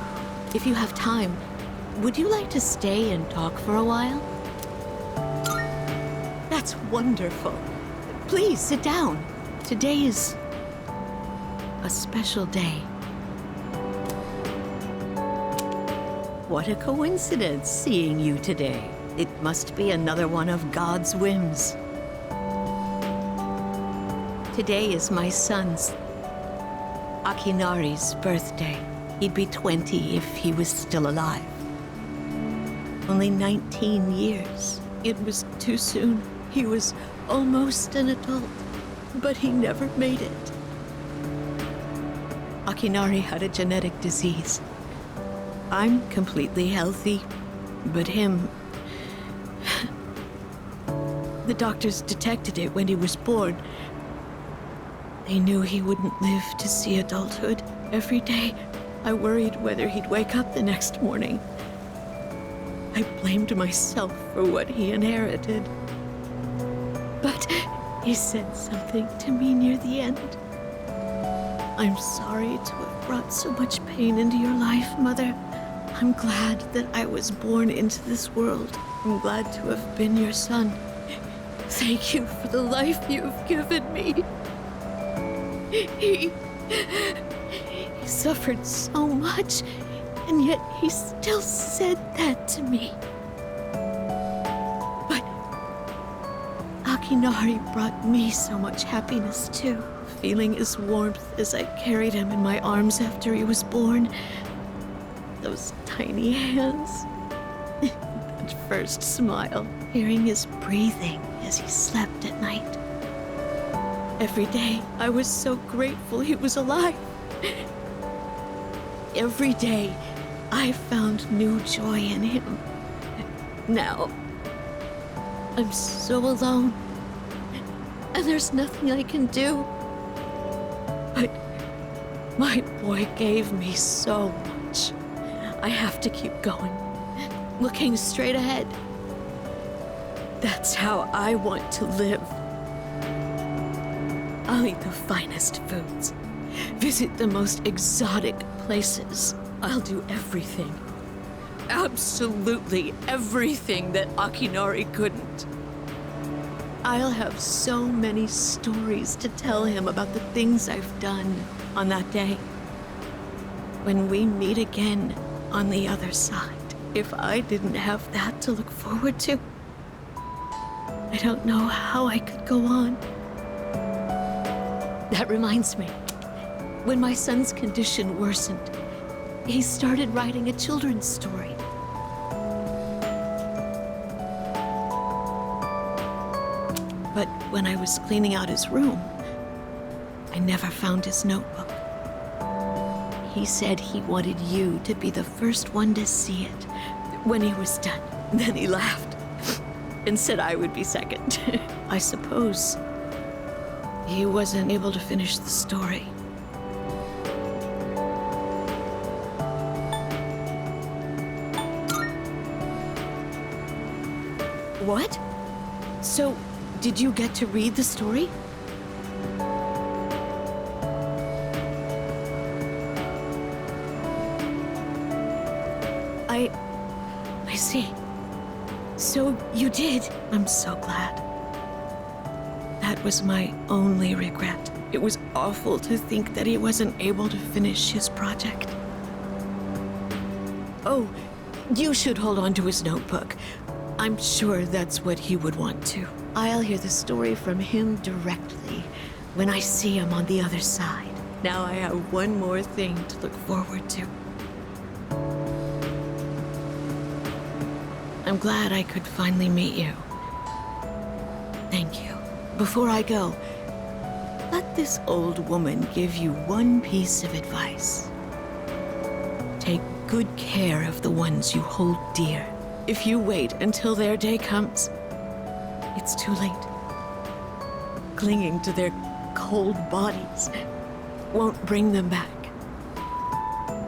If you have time, would you like to stay and talk for a while? That's wonderful. Please sit down. Today is a special day. What a coincidence seeing you today. It must be another one of God's whims. Today is my son's, Akinari's, birthday. He'd be 20 if he was still alive. Only 19 years. It was too soon. He was almost an adult, but he never made it. Akinari had a genetic disease. I'm completely healthy, but him... The doctors detected it when he was born. They knew he wouldn't live to see adulthood. Every day, I worried whether he'd wake up the next morning. I blamed myself for what he inherited. But he said something to me near the end. I'm sorry to have brought so much pain into your life, Mother. I'm glad that I was born into this world. I'm glad to have been your son. Thank you for the life you've given me. He suffered so much, and yet he still said that to me. But Akinari brought me so much happiness too. Feeling his warmth as I carried him in my arms after he was born. Those tiny hands. That first smile. Hearing his breathing as he slept at night. Every day, I was so grateful he was alive. Every day, I found new joy in him. Now, I'm so alone, and there's nothing I can do. But my boy gave me so much. I have to keep going, looking straight ahead. That's how I want to live. I'll eat the finest foods, visit the most exotic places. I'll do everything. Absolutely everything that Akinari couldn't. I'll have so many stories to tell him about the things I've done on that day. When we meet again on the other side, if I didn't have that to look forward to, I don't know how I could go on. That reminds me, when my son's condition worsened, he started writing a children's story. But when I was cleaning out his room, I never found his notebook. He said he wanted you to be the first one to see it when he was done. Then he laughed and said I would be second. I suppose he wasn't able to finish the story. What? So, did you get to read the story? I see. So you did. I'm so glad. That was my only regret. It was awful to think that he wasn't able to finish his project. Oh, you should hold on to his notebook. I'm sure that's what he would want to. I'll hear the story from him directly when I see him on the other side. Now I have one more thing to look forward to. I'm glad I could finally meet you. Thank you. Before I go, let this old woman give you one piece of advice. Take good care of the ones you hold dear. If you wait until their day comes, it's too late. Clinging to their cold bodies won't bring them back.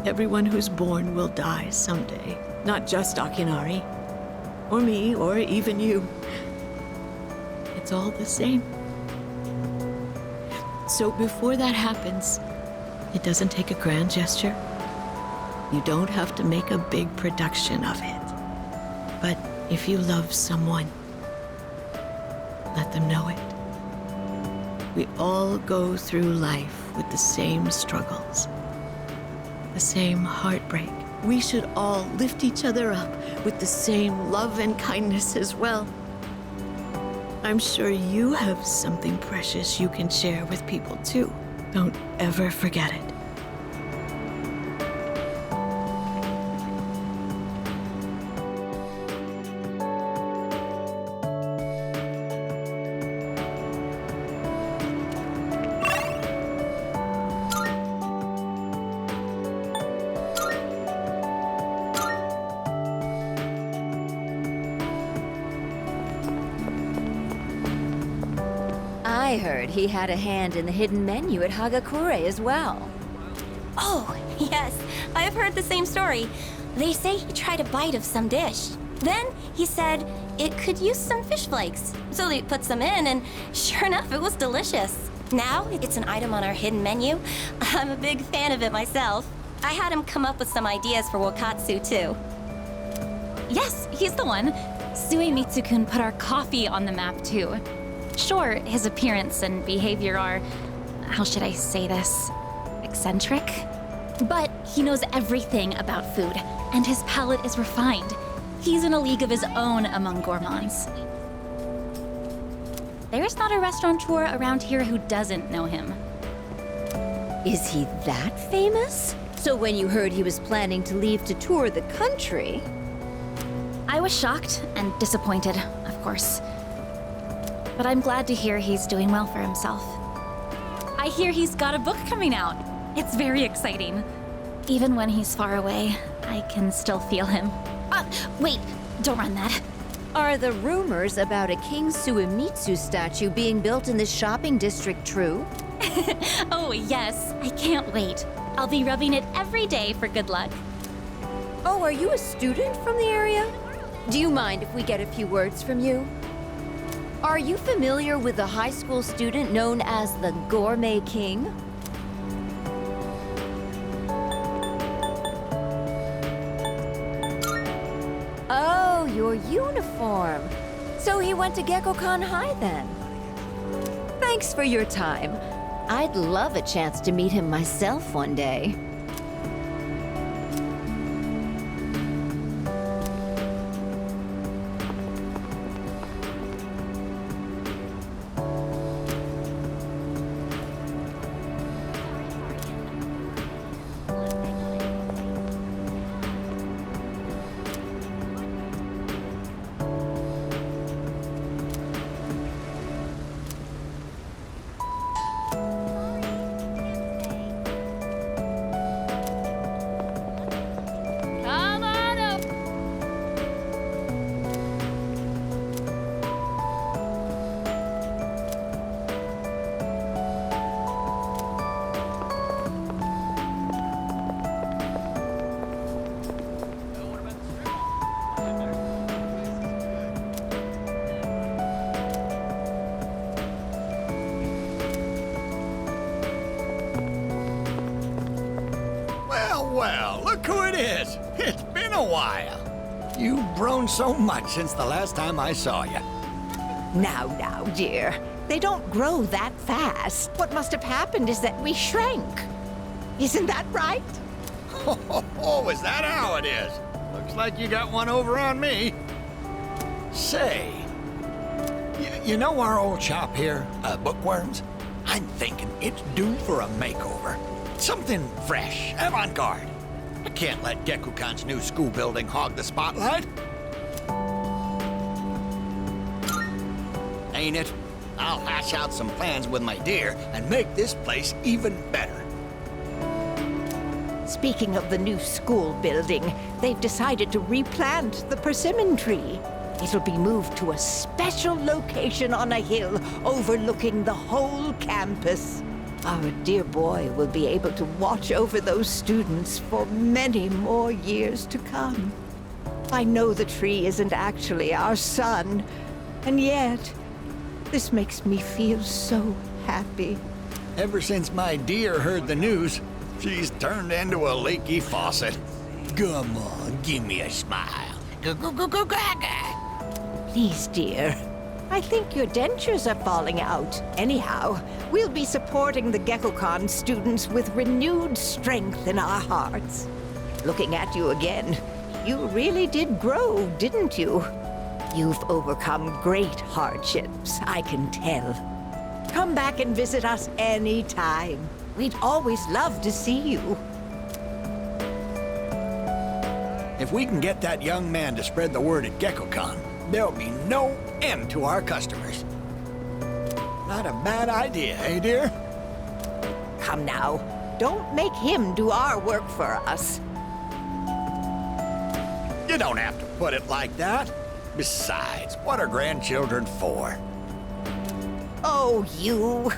Everyone who's born will die someday. Not just Akinari, or me, or even you. It's all the same. So before that happens, it doesn't take a grand gesture. You don't have to make a big production of it. But if you love someone, let them know it. We all go through life with the same struggles, the same heartbreak. We should all lift each other up with the same love and kindness as well. I'm sure you have something precious you can share with people too. Don't ever forget it. I heard he had a hand in the hidden menu at Hagakure as well. Oh, yes, I've heard the same story. They say he tried a bite of some dish. Then he said it could use some fish flakes. So they put some in, and sure enough, it was delicious. Now it's an item on our hidden menu. I'm a big fan of it myself. I had him come up with some ideas for Wakatsu, too. Yes, he's the one. Suemitsu-kun put our coffee on the map, too. Sure, his appearance and behavior are, how should I say this, eccentric? But he knows everything about food, and his palate is refined. He's in a league of his own among gourmands. There's not a restaurateur around here who doesn't know him. Is he that famous? So when you heard he was planning to leave to tour the country... I was shocked and disappointed, of course. But I'm glad to hear he's doing well for himself. I hear he's got a book coming out. It's very exciting. Even when he's far away, I can still feel him. Wait, don't run that. Are the rumors about a King Suemitsu statue being built in this shopping district true? Oh, yes. I can't wait. I'll be rubbing it every day for good luck. Oh, are you a student from the area? Do you mind if we get a few words from you? Are you familiar with a high school student known as the Gourmet King? Oh, your uniform. So he went to Gekkoukan High then. Thanks for your time. I'd love a chance to meet him myself one day. Well, look who it is. It's been a while. You've grown so much since the last time I saw you. Now, dear. They don't grow that fast. What must have happened is that we shrank. Isn't that right? Oh, is that how it is? Looks like you got one over on me. Say, you know our old shop here, Bookworms? I'm thinking it's due for a makeover. Something fresh, avant-garde. I can't let Gekkoukan's new school building hog the spotlight. Ain't it? I'll hash out some plans with my dear and make this place even better. Speaking of the new school building, they've decided to replant the persimmon tree. It'll be moved to a special location on a hill overlooking the whole campus. Our dear boy will be able to watch over those students for many more years to come. I know the tree isn't actually our son, and yet, this makes me feel so happy. Ever since my dear heard the news, she's turned into a leaky faucet. Come on, give me a smile. Please, dear. I think your dentures are falling out. Anyhow, we'll be supporting the Gekkoukan students with renewed strength in our hearts. Looking at you again, you really did grow, didn't you? You've overcome great hardships, I can tell. Come back and visit us anytime. We'd always love to see you. If we can get that young man to spread the word at Gekkoukan, there'll be no end to our customers. Not a bad idea, eh, dear? Come now, don't make him do our work for us. You don't have to put it like that. Besides, what are grandchildren for? Oh, you.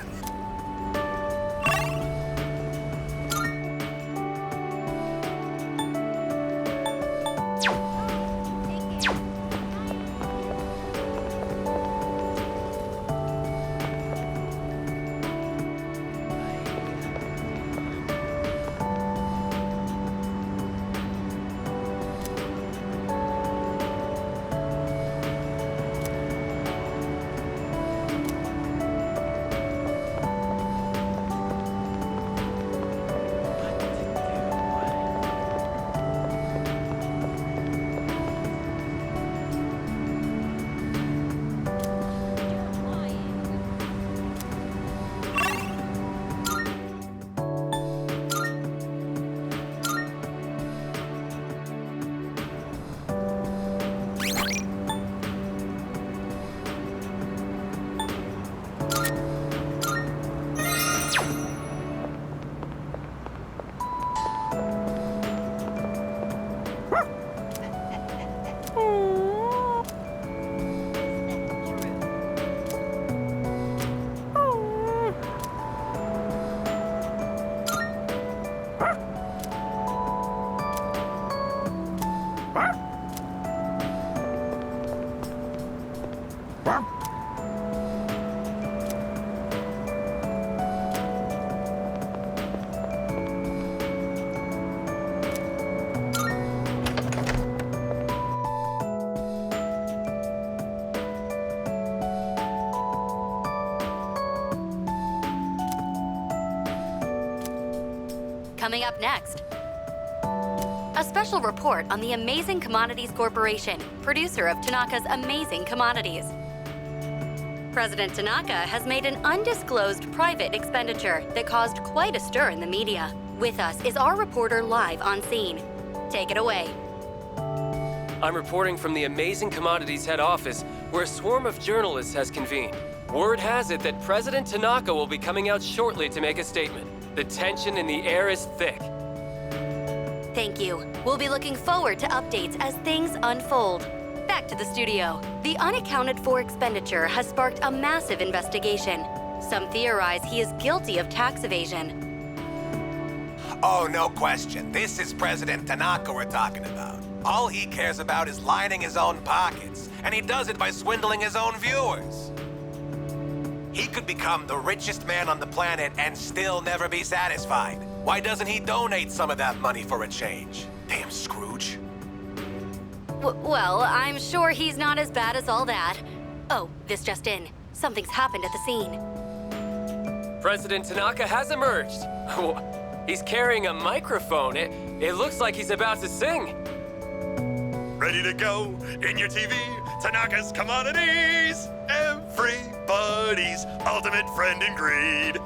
coming up next. A special report on the Amazing Commodities Corporation, producer of Tanaka's Amazing Commodities. President Tanaka has made an undisclosed private expenditure that caused quite a stir in the media. With us is our reporter live on scene. Take it away. I'm reporting from the Amazing Commodities head office, where a swarm of journalists has convened. Word has it that President Tanaka will be coming out shortly to make a statement. The tension in the air is thick. Thank you. We'll be looking forward to updates as things unfold. Back to the studio. The unaccounted for expenditure has sparked a massive investigation. Some theorize he is guilty of tax evasion. Oh, no question. This is President Tanaka we're talking about. All he cares about is lining his own pockets, and he does it by swindling his own viewers. He could become the richest man on the planet and still never be satisfied. Why doesn't he donate some of that money for a change? Damn Scrooge. Well, I'm sure he's not as bad as all that. Oh, this just in. Something's happened at the scene. President Tanaka has emerged. He's carrying a microphone. It looks like he's about to sing. Ready to go in your TV, Tanaka's Commodities, everybody's ultimate friend in greed.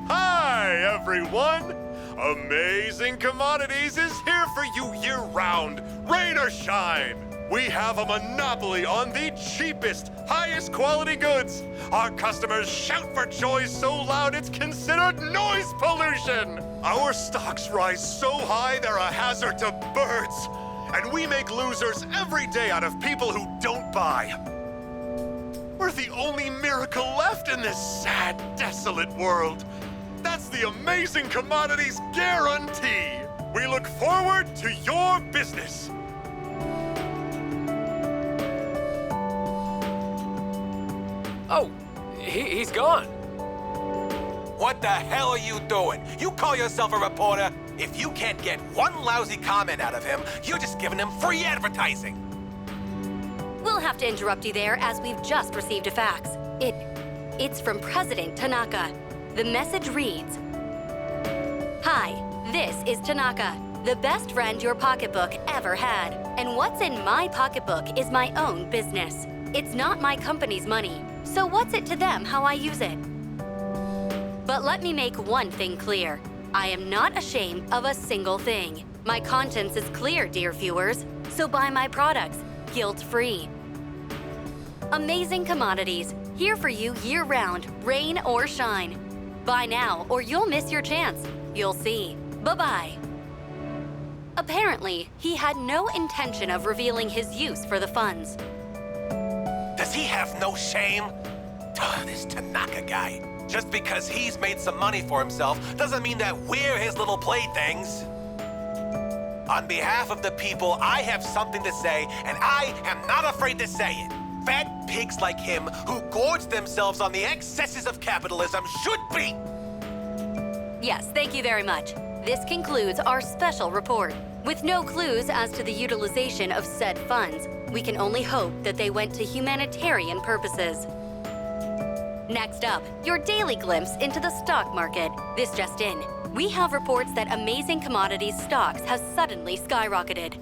Hi, everyone! Amazing Commodities is here for you year-round, rain or shine. We have a monopoly on the cheapest, highest quality goods. Our customers shout for joy so loud it's considered noise pollution. Our stocks rise so high they're a hazard to birds. And we make losers every day out of people who don't buy. We're the only miracle left in this sad, desolate world. That's the Amazing Commodities guarantee. We look forward to your business. Oh, he's gone. What the hell are you doing? You call yourself a reporter? If you can't get one lousy comment out of him, you're just giving him free advertising. We'll have to interrupt you there as we've just received a fax. It's from President Tanaka. The message reads, "Hi, this is Tanaka, the best friend your pocketbook ever had. And what's in my pocketbook is my own business. It's not my company's money, so what's it to them how I use it? But let me make one thing clear. I am not ashamed of a single thing. My conscience is clear, dear viewers, so buy my products, guilt-free. Amazing Commodities, here for you year-round, rain or shine. Buy now or you'll miss your chance. You'll see. Bye-bye." Apparently, he had no intention of revealing his use for the funds. Does he have no shame? This Tanaka guy. Just because he's made some money for himself doesn't mean that we're his little playthings. On behalf of the people, I have something to say, and I am not afraid to say it. Fat pigs like him who gorge themselves on the excesses of capitalism should be. Yes, thank you very much. This concludes our special report. With no clues as to the utilization of said funds, we can only hope that they went to humanitarian purposes. Next up, your daily glimpse into the stock market. This just in. We have reports that Amazing Commodities stocks have suddenly skyrocketed.